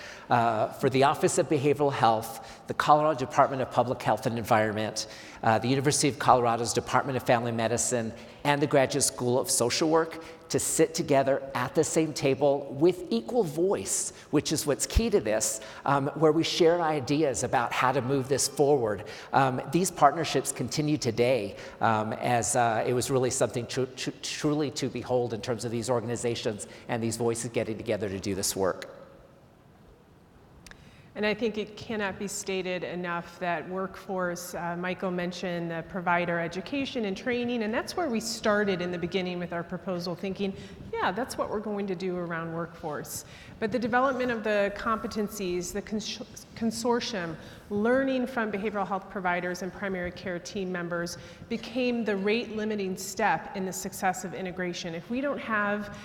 For the Office of Behavioral Health, the Colorado Department of Public Health and Environment, the University of Colorado's Department of Family Medicine, and the Graduate School of Social Work to sit together at the same table with equal voice, which is what's key to this, where we share ideas about how to move this forward. These partnerships continue today as it was really something truly to behold in terms of these organizations and these voices getting together to do this work. And I think it cannot be stated enough that workforce, Michael mentioned the provider education and training, and that's where we started in the beginning with our proposal, thinking, yeah, that's what we're going to do around workforce. But the development of the competencies, the consortium, learning from behavioral health providers and primary care team members became the rate limiting step in the success of integration. If we don't have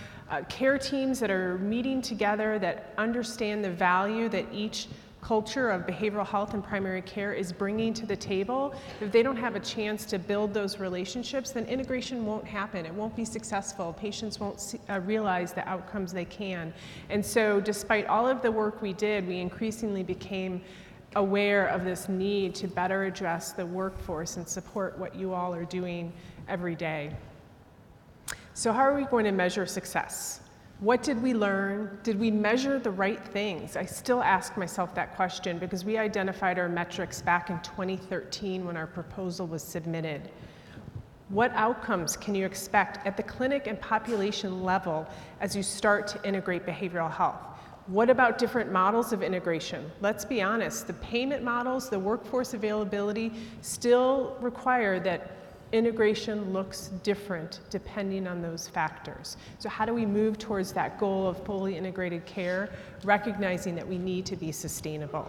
care teams that are meeting together, that understand the value that each culture of behavioral health and primary care is bringing to the table, if they don't have a chance to build those relationships, then integration won't happen. It won't be successful. Patients won't realize the outcomes they can. And so despite all of the work we did, we increasingly became aware of this need to better address the workforce and support what you all are doing every day. So how are we going to measure success? What did we learn? Did we measure the right things? I still ask myself that question because we identified our metrics back in 2013 when our proposal was submitted. What outcomes can you expect at the clinic and population level as you start to integrate behavioral health? What about different models of integration? Let's be honest, the payment models, the workforce availability still require that integration looks different depending on those factors. So how do we move towards that goal of fully integrated care, recognizing that we need to be sustainable?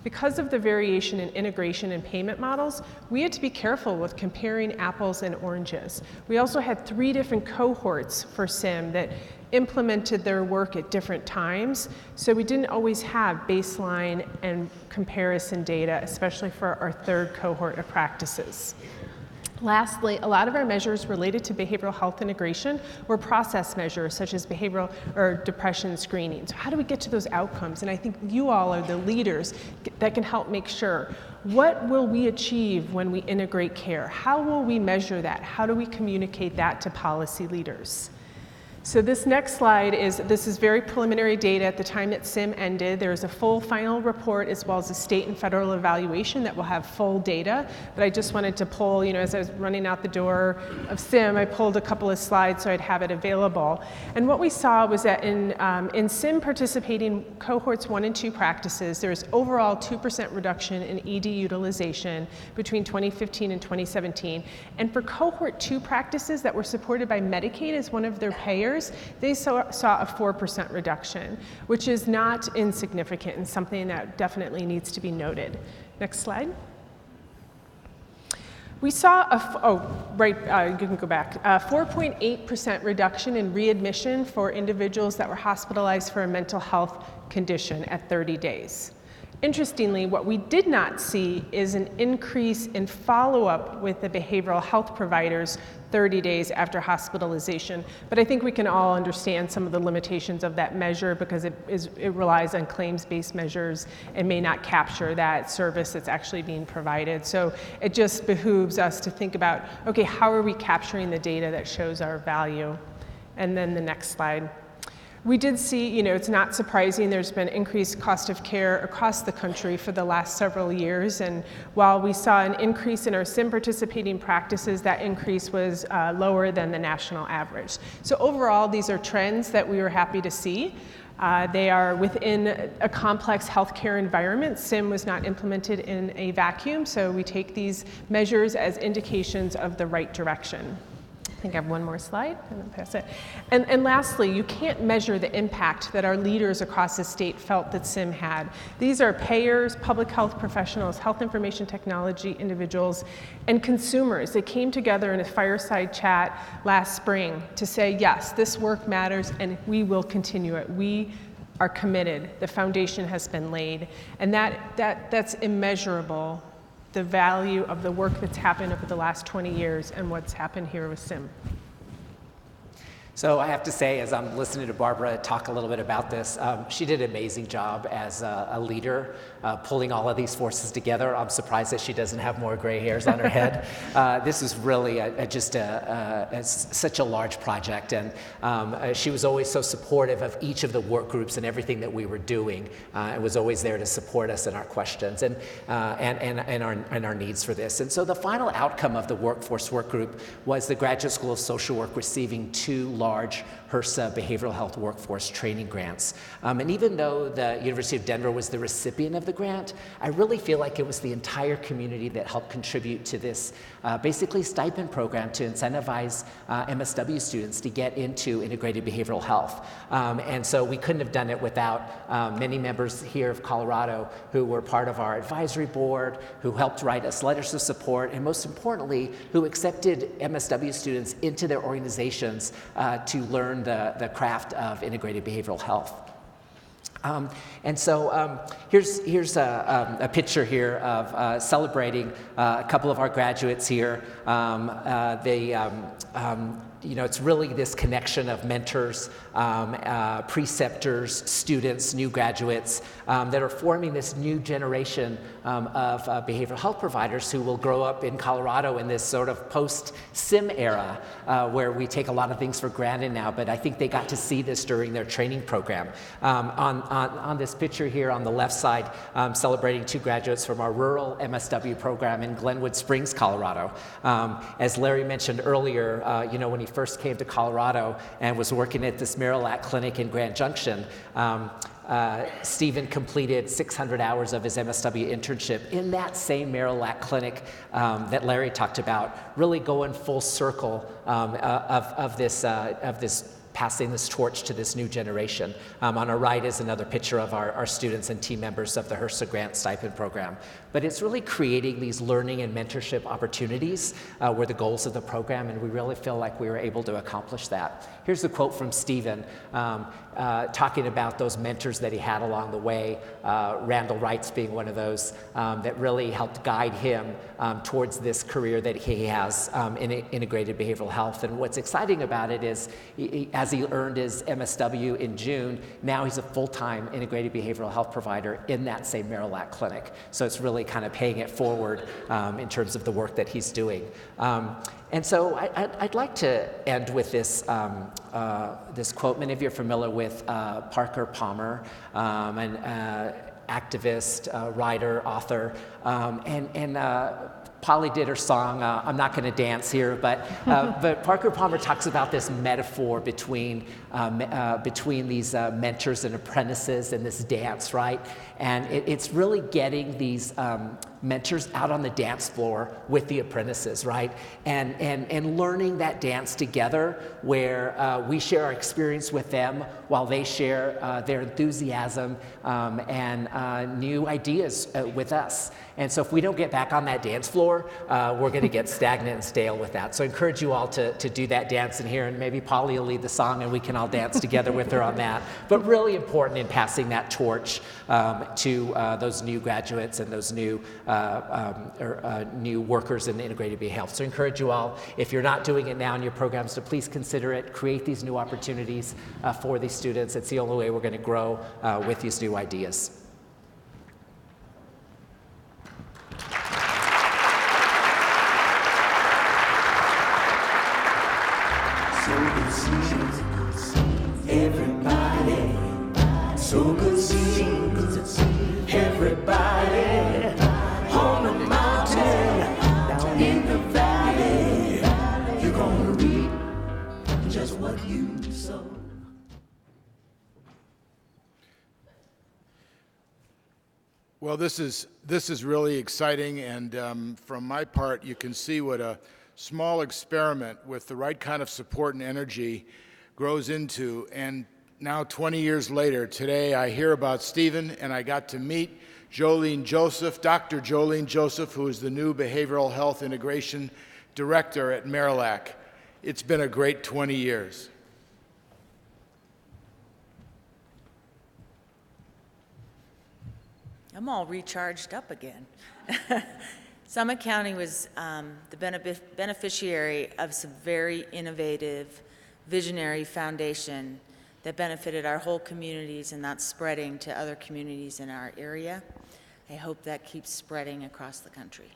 Because of the variation in integration and payment models, we had to be careful with comparing apples and oranges. We also had 3 different cohorts for SIM that implemented their work at different times, so we didn't always have baseline and comparison data, especially for our 3rd cohort of practices. Lastly, a lot of our measures related to behavioral health integration were process measures such as behavioral or depression screening. So how do we get to those outcomes? And I think you all are the leaders that can help make sure. What will we achieve when we integrate care? How will we measure that? How do we communicate that to policy leaders? So this next slide this is very preliminary data at the time that SIM ended. There is a full final report as well as a state and federal evaluation that will have full data. But I just wanted to pull, as I was running out the door of SIM, I pulled a couple of slides so I'd have it available. And what we saw was that in SIM participating cohorts 1 and 2 practices, there's overall 2% reduction in ED utilization between 2015 and 2017. And for cohort 2 practices that were supported by Medicaid as one of their payers, they saw a 4% reduction, which is not insignificant and something that definitely needs to be noted. Next slide. We saw you can go back, 4.8% reduction in readmission for individuals that were hospitalized for a mental health condition at 30 days. Interestingly, what we did not see is an increase in follow-up with the behavioral health providers 30 days after hospitalization. But I think we can all understand some of the limitations of that measure because it relies on claims-based measures and may not capture that service that's actually being provided. So it just behooves us to think about, okay, how are we capturing the data that shows our value? And then the next slide. We did see, it's not surprising, there's been increased cost of care across the country for the last several years. And while we saw an increase in our SIM participating practices, that increase was lower than the national average. So overall, these are trends that we were happy to see. They are within a complex healthcare environment. SIM was not implemented in a vacuum, so we take these measures as indications of the right direction. I think I have one more slide and then pass it. And lastly, you can't measure the impact that our leaders across the state felt that SIM had. These are payers, public health professionals, health information technology individuals, and consumers. They came together in a fireside chat last spring to say, yes, this work matters and we will continue it. We are committed. The foundation has been laid. And that's immeasurable, the value of the work that's happened over the last 20 years and what's happened here with SIM. So I have to say, as I'm listening to Barbara talk a little bit about this, she did an amazing job as a leader, pulling all of these forces together. I'm surprised that she doesn't have more gray hairs on her head. This is really such a large project, and she was always so supportive of each of the work groups and everything that we were doing, and was always there to support us in our questions and our needs for this. And so the final outcome of the workforce work group was the Graduate School of Social Work receiving 2 large HRSA behavioral health workforce training grants. And even though the University of Denver was the recipient of the grant, I really feel like it was the entire community that helped contribute to this basically stipend program to incentivize MSW students to get into integrated behavioral health. And so we couldn't have done it without many members here of Colorado who were part of our advisory board, who helped write us letters of support, and most importantly, who accepted MSW students into their organizations to learn the craft of integrated behavioral health. And so here's a picture here of celebrating a couple of our graduates here. It's really this connection of mentors, preceptors, students, new graduates that are forming this new generation of behavioral health providers who will grow up in Colorado in this sort of post-SIM era where we take a lot of things for granted now, but I think they got to see this during their training program. On this picture here on the left side, celebrating 2 graduates from our rural MSW program in Glenwood Springs, Colorado. As Larry mentioned earlier, when he first came to Colorado and was working at this Marillac clinic in Grand Junction, Stephen completed 600 hours of his MSW internship in that same Marillac clinic that Larry talked about, really going full circle of this passing this torch to this new generation. On our right is another picture of our students and team members of the HRSA Grant Stipend Program. But it's really creating these learning and mentorship opportunities were the goals of the program, and we really feel like we were able to accomplish that. Here's a quote from Stephen talking about those mentors that he had along the way, Randall Wrights being one of those that really helped guide him towards this career that he has in integrated behavioral health. And what's exciting about it is, as he earned his MSW in June, now he's a full-time integrated behavioral health provider in that same Marillac clinic. So it's really kind of paying it forward in terms of the work that he's doing. And so I'd like to end with this quote. Many of you are familiar with Parker Palmer, an activist, writer, author, and Polly did her song, I'm not going to dance here, but Parker Palmer talks about this metaphor between these mentors and apprentices and this dance, right? And it's really getting these mentors out on the dance floor with the apprentices, right? And learning that dance together where we share our experience with them while they share their enthusiasm and new ideas with us. And so if we don't get back on that dance floor, we're going to get stagnant and stale with that. So I encourage you all to do that dance in here, and maybe Polly will lead the song and we can all dance together with her on that. But really important in passing that torch to those new graduates and those new new workers in integrated behavioral health. So I encourage you all, if you're not doing it now in your programs, to please consider it, create these new opportunities for these students. It's the only way we're going to grow with these new ideas. Everybody, so good seeing everybody on the mountain, down in the valley. You're gonna reap just what you sow. Well, this is really exciting, and from my part, you can see what a small experiment with the right kind of support and energy grows into. And now 20 years later, today I hear about Stephen, and I got to meet Jolene Joseph, Dr. Jolene Joseph, who is the new Behavioral Health Integration Director at Marillac. It's been a great 20 years. I'm all recharged up again. Summit County was the beneficiary of some very innovative, visionary foundation that benefited our whole communities, and that's spreading to other communities in our area. I hope that keeps spreading across the country.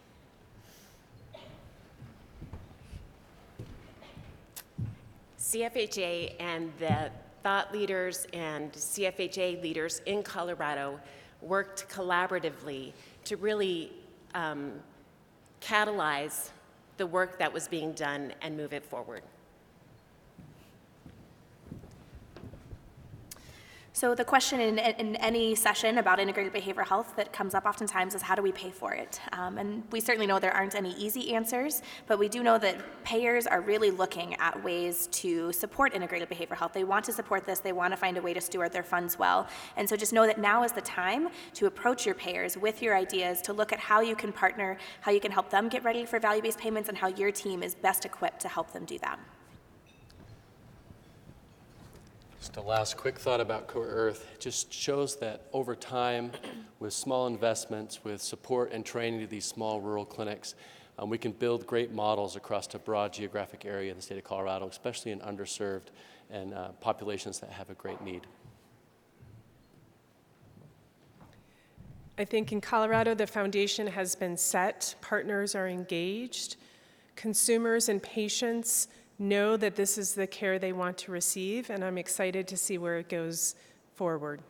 CFHA and the thought leaders and CFHA leaders in Colorado worked collaboratively to really catalyze the work that was being done and move it forward. So the question in any session about integrated behavioral health that comes up oftentimes is, how do we pay for it? And we certainly know there aren't any easy answers, but we do know that payers are really looking at ways to support integrated behavioral health. They want to support this. They want to find a way to steward their funds well. And so just know that now is the time to approach your payers with your ideas, to look at how you can partner, how you can help them get ready for value-based payments, and how your team is best equipped to help them do that. Just a last quick thought about Coherent. It just shows that over time, with small investments, with support and training to these small rural clinics, we can build great models across a broad geographic area in the state of Colorado, especially in underserved and populations that have a great need. I think in Colorado, the foundation has been set, partners are engaged, consumers and patients know that this is the care they want to receive, and I'm excited to see where it goes forward.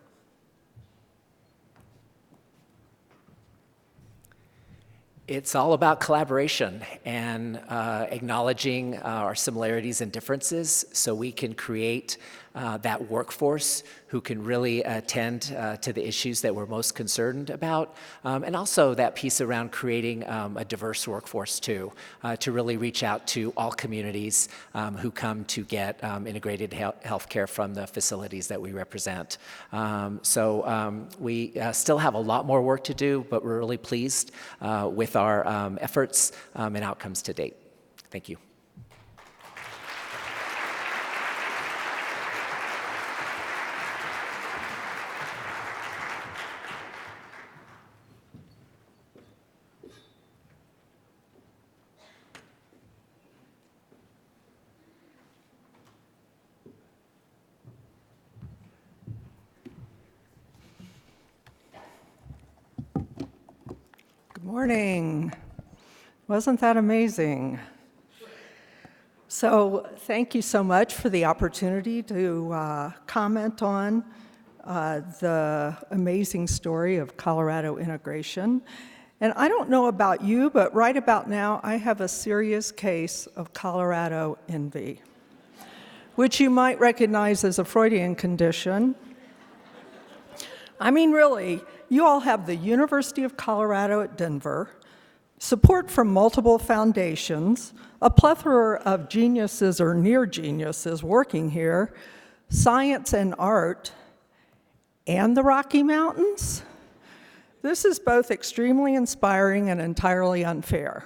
It's all about collaboration and acknowledging our similarities and differences so we can create that workforce who can really attend to the issues that we're most concerned about, and also that piece around creating a diverse workforce too, to really reach out to all communities who come to get integrated health care from the facilities that we represent. We still have a lot more work to do, but we're really pleased with our efforts and outcomes to date. Thank you. Good morning. Wasn't that amazing? So thank you so much for the opportunity to comment on the amazing story of Colorado integration. And I don't know about you, but right about now, I have a serious case of Colorado envy, which you might recognize as a Freudian condition. I mean, really, You all have the University of Colorado at Denver, support from multiple foundations, a plethora of geniuses or near geniuses working here, science and art, and the Rocky Mountains? This is both extremely inspiring and entirely unfair.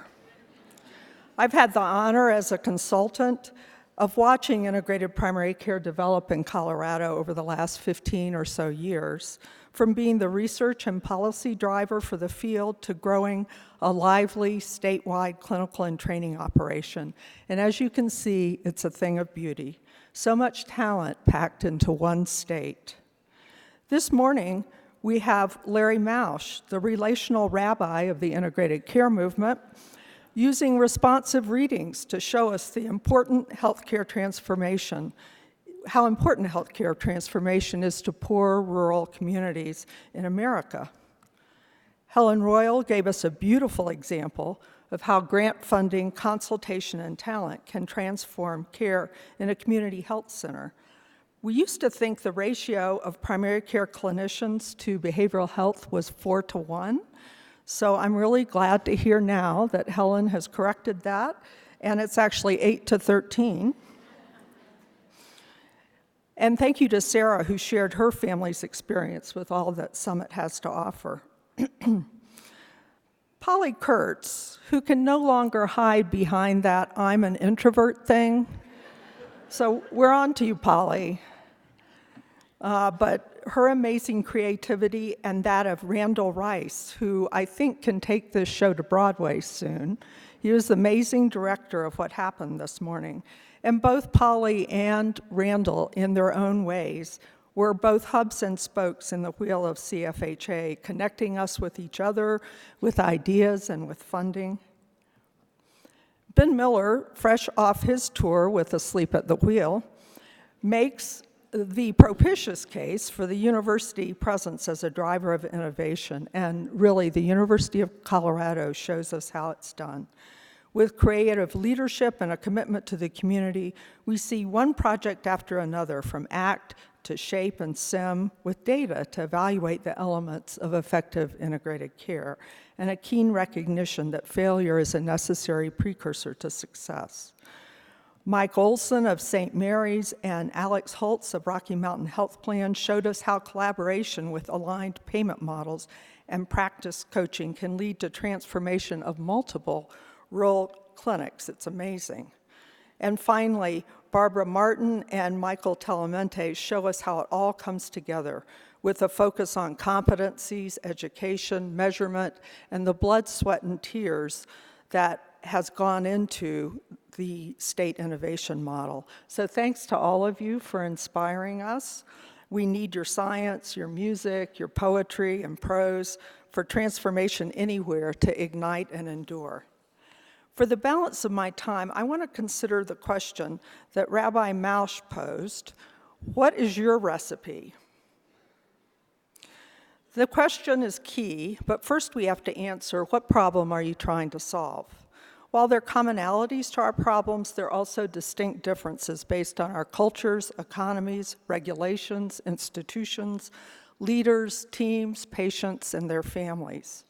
I've had the honor as a consultant of watching integrated primary care develop in Colorado over the last 15 or so years, from being the research and policy driver for the field to growing a lively statewide clinical and training operation. And as you can see, it's a thing of beauty. So much talent packed into one state. This morning, we have Larry Mausch, the relational rabbi of the integrated care movement, using responsive readings to show us the important healthcare transformation, how important healthcare transformation is to poor rural communities in America. Helen Royal gave us a beautiful example of how grant funding, consultation, and talent can transform care in a community health center. We used to think the ratio of primary care clinicians to behavioral health was 4-to-1. So I'm really glad to hear now that Helen has corrected that, and it's actually 8-to-13. And thank you to Sarah, who shared her family's experience with all that Summit has to offer. Polly Kurtz, who can no longer hide behind that I'm an introvert thing. So we're on to you, Polly. But her amazing creativity and that of Randall Rice, who I think can take this show to Broadway soon. He was the amazing director of what happened this morning. And both Polly and Randall, in their own ways, were both hubs and spokes in the wheel of CFHA, connecting us with each other, with ideas, and with funding. Ben Miller, fresh off his tour with Asleep at the Wheel, makes the propitious case for the university presence as a driver of innovation, and really the University of Colorado shows us how it's done. With creative leadership and a commitment to the community, we see one project after another, from ACT to SHAPE and SIM, with data to evaluate the elements of effective integrated care, and a keen recognition that failure is a necessary precursor to success. Mike Olson of St. Mary's and Alex Holst of Rocky Mountain Health Plan showed us how collaboration with aligned payment models and practice coaching can lead to transformation of multiple rural clinics. It's amazing. And finally, Barbara Martin and Michael Telamente show us how it all comes together with a focus on competencies, education, measurement, and the blood, sweat, and tears that has gone into the state innovation model. So thanks to all of you for inspiring us. We need your science, your music, your poetry, and prose for transformation anywhere to ignite and endure. For the balance of my time, I want to consider the question that Rabbi Mausch posed: what is your recipe? The question is key, but first we have to answer, what problem are you trying to solve? While there are commonalities to our problems, there are also distinct differences based on our cultures, economies, regulations, institutions, leaders, teams, patients, and their families.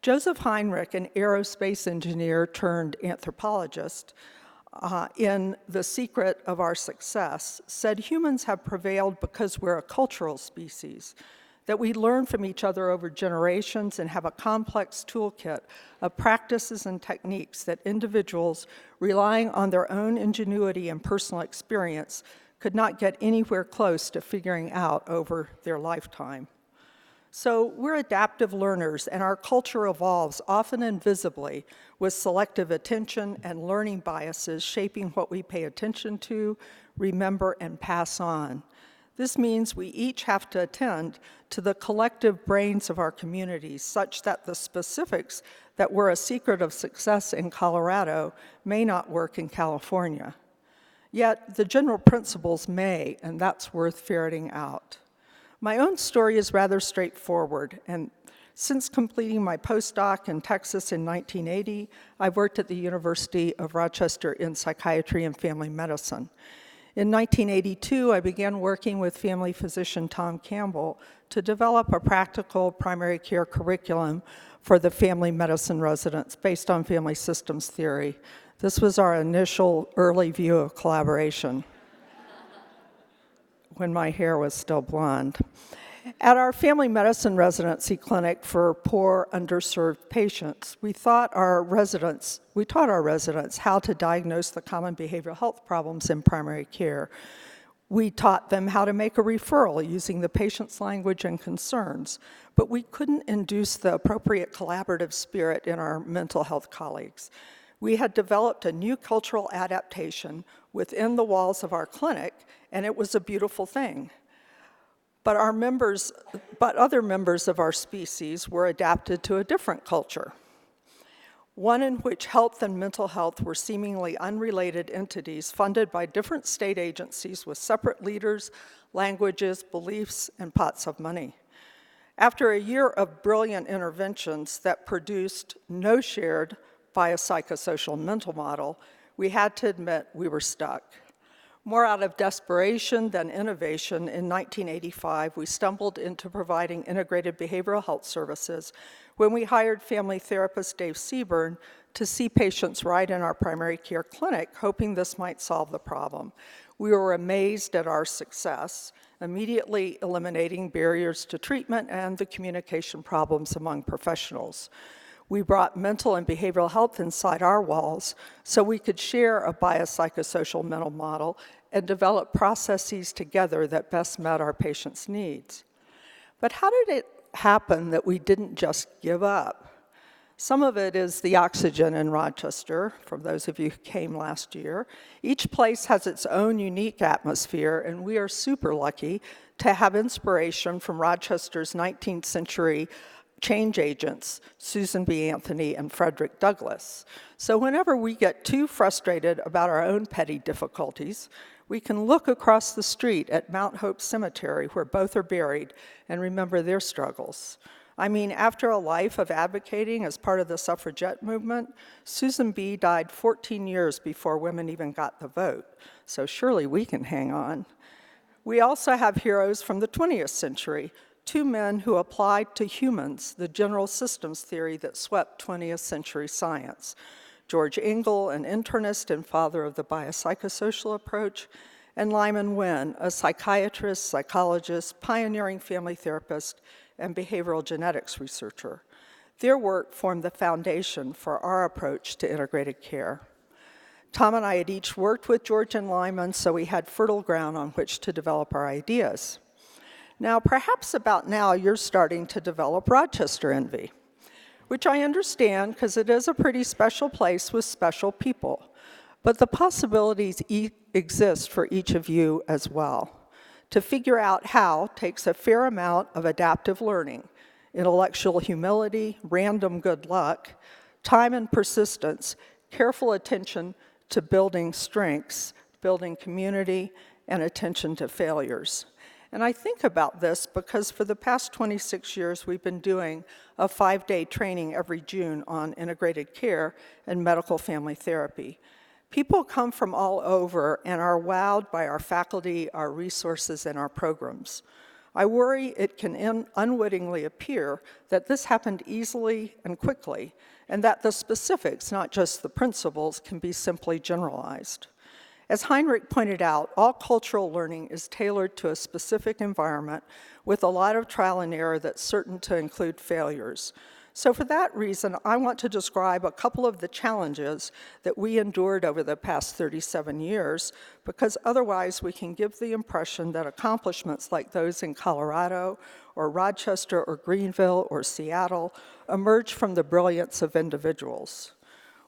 Joseph Heinrich, an aerospace engineer turned anthropologist, in The Secret of Our Success, said humans have prevailed because we're a cultural species, that we learn from each other over generations and have a complex toolkit of practices and techniques that individuals relying on their own ingenuity and personal experience could not get anywhere close to figuring out over their lifetime. So we're adaptive learners, and our culture evolves, often invisibly, with selective attention and learning biases shaping what we pay attention to, remember, and pass on. This means we each have to attend to the collective brains of our communities, such that the specifics that were a secret of success in Colorado may not work in California. Yet the general principles may, and that's worth ferreting out. My own story is rather straightforward, and since completing my postdoc in Texas in 1980, I've worked at the University of Rochester in psychiatry and family medicine. In 1982, I began working with family physician Tom Campbell to develop a practical primary care curriculum for the family medicine residents based on family systems theory. This was our initial early view of collaboration when my hair was still blonde. At our family medicine residency clinic for poor, underserved patients, we taught our residents how to diagnose the common behavioral health problems in primary care. We taught them how to make a referral using the patient's language and concerns, but we couldn't induce the appropriate collaborative spirit in our mental health colleagues. We had developed a new cultural adaptation within the walls of our clinic, and it was a beautiful thing. But other members of our species were adapted to a different culture, one in which health and mental health were seemingly unrelated entities funded by different state agencies with separate leaders, languages, beliefs, and pots of money. After a year of brilliant interventions that produced no shared biopsychosocial mental model, we had to admit we were stuck. More out of desperation than innovation, in 1985, we stumbled into providing integrated behavioral health services when we hired family therapist Dave Seaburn to see patients right in our primary care clinic, hoping this might solve the problem. We were amazed at our success, immediately eliminating barriers to treatment and the communication problems among professionals. We brought mental and behavioral health inside our walls so we could share a biopsychosocial mental model and develop processes together that best met our patients' needs. But how did it happen that we didn't just give up? Some of it is the oxygen in Rochester, for those of you who came last year. Each place has its own unique atmosphere, and we are super lucky to have inspiration from Rochester's 19th century change agents, Susan B. Anthony and Frederick Douglass. So whenever we get too frustrated about our own petty difficulties, we can look across the street at Mount Hope Cemetery, where both are buried, and remember their struggles. I mean, after a life of advocating as part of the suffragette movement, Susan B. died 14 years before women even got the vote, so surely we can hang on. We also have heroes from the 20th century, two men who applied to humans the general systems theory that swept 20th century science. George Engel, an internist and father of the biopsychosocial approach, and Lyman Wynn, a psychiatrist, psychologist, pioneering family therapist, and behavioral genetics researcher. Their work formed the foundation for our approach to integrated care. Tom and I had each worked with George and Lyman, so we had fertile ground on which to develop our ideas. Now, perhaps about now, you're starting to develop Rochester envy, which I understand because it is a pretty special place with special people. But the possibilities exist for each of you as well. To figure out how takes a fair amount of adaptive learning, intellectual humility, random good luck, time and persistence, careful attention to building strengths, building community, and attention to failures. And I think about this because for the past 26 years, we've been doing a 5-day training every June on integrated care and medical family therapy. People come from all over and are wowed by our faculty, our resources, and our programs. I worry it can unwittingly appear that this happened easily and quickly, and that the specifics, not just the principles, can be simply generalized. As Heinrich pointed out, all cultural learning is tailored to a specific environment with a lot of trial and error that's certain to include failures. So for that reason, I want to describe a couple of the challenges that we endured over the past 37 years, because otherwise we can give the impression that accomplishments like those in Colorado or Rochester or Greenville or Seattle emerge from the brilliance of individuals.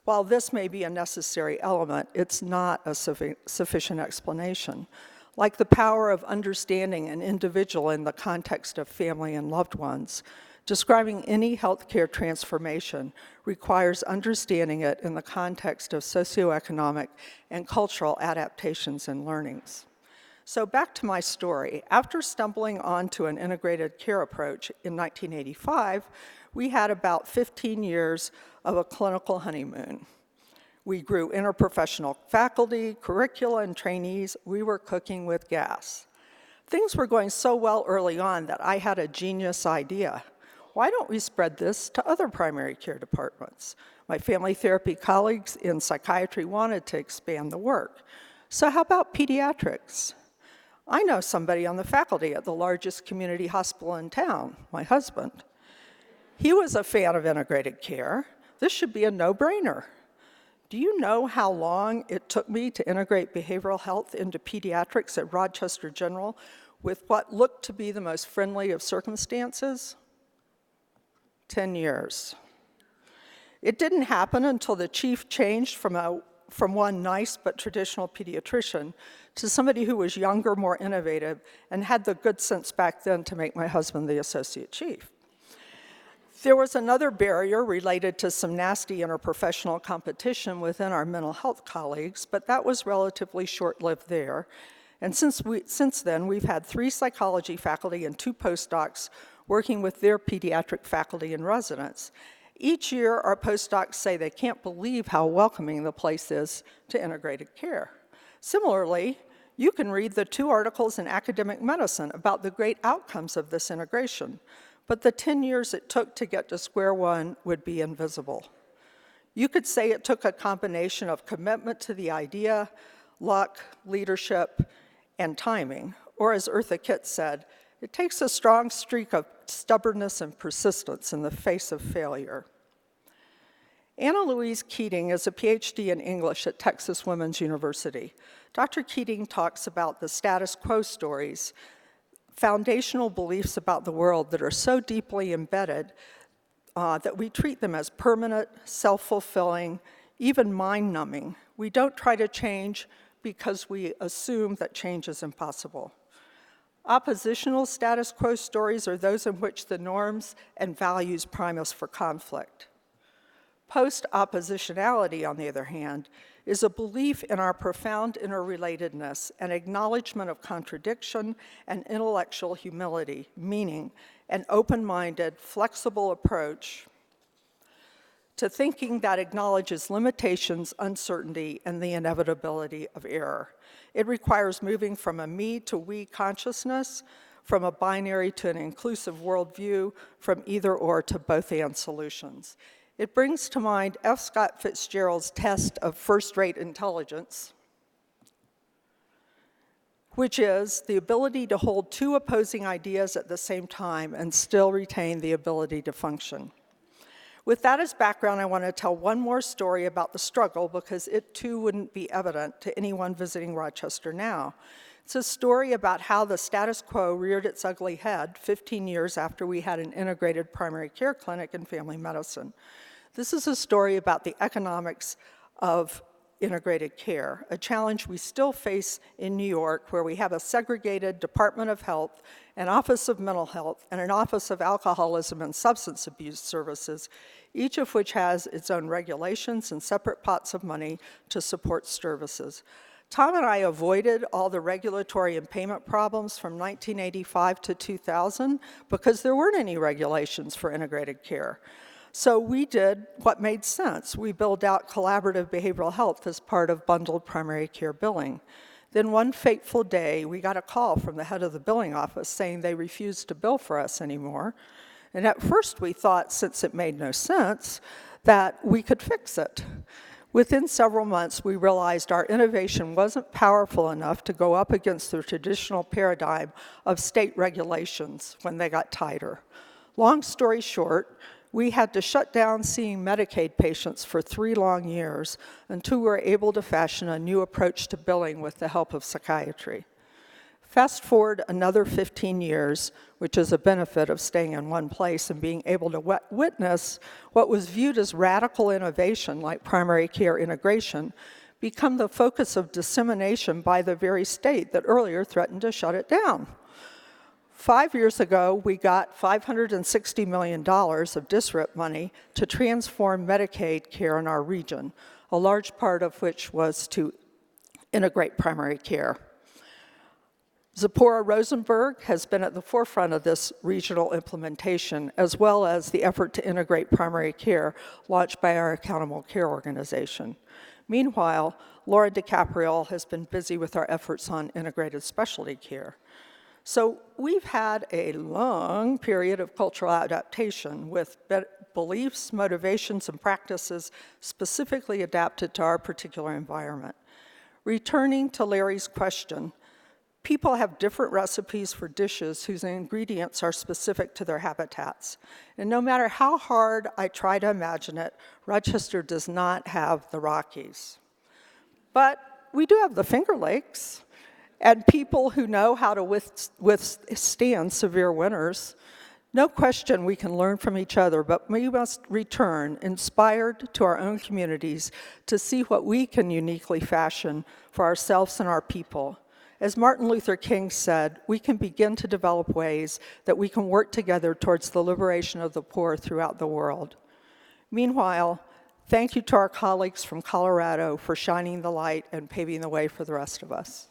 While this may be a necessary element, it's not a sufficient explanation. Like the power of understanding an individual in the context of family and loved ones, describing any healthcare transformation requires understanding it in the context of socioeconomic and cultural adaptations and learnings. So back to my story. After stumbling onto an integrated care approach in 1985, we had about 15 years of a clinical honeymoon. We grew interprofessional faculty, curricula, and trainees. We were cooking with gas. Things were going so well early on that I had a genius idea. Why don't we spread this to other primary care departments? My family therapy colleagues in psychiatry wanted to expand the work. So how about pediatrics? I know somebody on the faculty at the largest community hospital in town, my husband. He was a fan of integrated care. This should be a no-brainer. Do you know how long it took me to integrate behavioral health into pediatrics at Rochester General with what looked to be the most friendly of circumstances? 10 years. It didn't happen until the chief changed from one nice but traditional pediatrician to somebody who was younger, more innovative, and had the good sense back then to make my husband the associate chief. There was another barrier related to some nasty interprofessional competition within our mental health colleagues, but that was relatively short-lived there. And since then, we've had 3 psychology faculty and 2 postdocs working with their pediatric faculty and residents. Each year, our postdocs say they can't believe how welcoming the place is to integrated care. Similarly, you can read the 2 articles in academic medicine about the great outcomes of this integration, but the 10 years it took to get to square one would be invisible. You could say it took a combination of commitment to the idea, luck, leadership, and timing. Or as Eartha Kitt said, it takes a strong streak of stubbornness and persistence in the face of failure. Anna Louise Keating is a PhD in English at Texas Women's University. Dr. Keating talks about the status quo stories, foundational beliefs about the world that are so deeply embedded that we treat them as permanent, self-fulfilling, even mind-numbing. We don't try to change because we assume that change is impossible. Oppositional status quo stories are those in which the norms and values prime us for conflict. Post-oppositionality, on the other hand, is a belief in our profound interrelatedness, an acknowledgement of contradiction and intellectual humility, meaning an open-minded, flexible approach to thinking that acknowledges limitations, uncertainty, and the inevitability of error. It requires moving from a me to we consciousness, from a binary to an inclusive worldview, from either or to both and solutions. It brings to mind F. Scott Fitzgerald's test of first-rate intelligence, which is the ability to hold 2 opposing ideas at the same time and still retain the ability to function. With that as background, I want to tell one more story about the struggle because it too wouldn't be evident to anyone visiting Rochester now. It's a story about how the status quo reared its ugly head 15 years after we had an integrated primary care clinic in family medicine. This is a story about the economics of integrated care, a challenge we still face in New York, where we have a segregated Department of Health, an Office of Mental Health, and an Office of Alcoholism and Substance Abuse Services, each of which has its own regulations and separate pots of money to support services. Tom and I avoided all the regulatory and payment problems from 1985 to 2000 because there weren't any regulations for integrated care. So we did what made sense. We billed out collaborative behavioral health as part of bundled primary care billing. Then one fateful day, we got a call from the head of the billing office saying they refused to bill for us anymore. And at first we thought, since it made no sense, that we could fix it. Within several months, we realized our innovation wasn't powerful enough to go up against the traditional paradigm of state regulations when they got tighter. Long story short, we had to shut down seeing Medicaid patients for 3 long years until we were able to fashion a new approach to billing with the help of psychiatry. Fast forward another 15 years, which is a benefit of staying in one place and being able to witness what was viewed as radical innovation, like primary care integration, become the focus of dissemination by the very state that earlier threatened to shut it down. 5 years ago, we got $560 million of DSRIP money to transform Medicaid care in our region, a large part of which was to integrate primary care. Zipporah Rosenberg has been at the forefront of this regional implementation, as well as the effort to integrate primary care launched by our Accountable Care organization. Meanwhile, Laura DiCaprio has been busy with our efforts on integrated specialty care. So we've had a long period of cultural adaptation with beliefs, motivations, and practices specifically adapted to our particular environment. Returning to Larry's question, people have different recipes for dishes whose ingredients are specific to their habitats. And no matter how hard I try to imagine it, Rochester does not have the Rockies. But we do have the Finger Lakes, and people who know how to withstand severe winters. No question we can learn from each other, but we must return inspired to our own communities to see what we can uniquely fashion for ourselves and our people. As Martin Luther King said, we can begin to develop ways that we can work together towards the liberation of the poor throughout the world. Meanwhile, thank you to our colleagues from Colorado for shining the light and paving the way for the rest of us.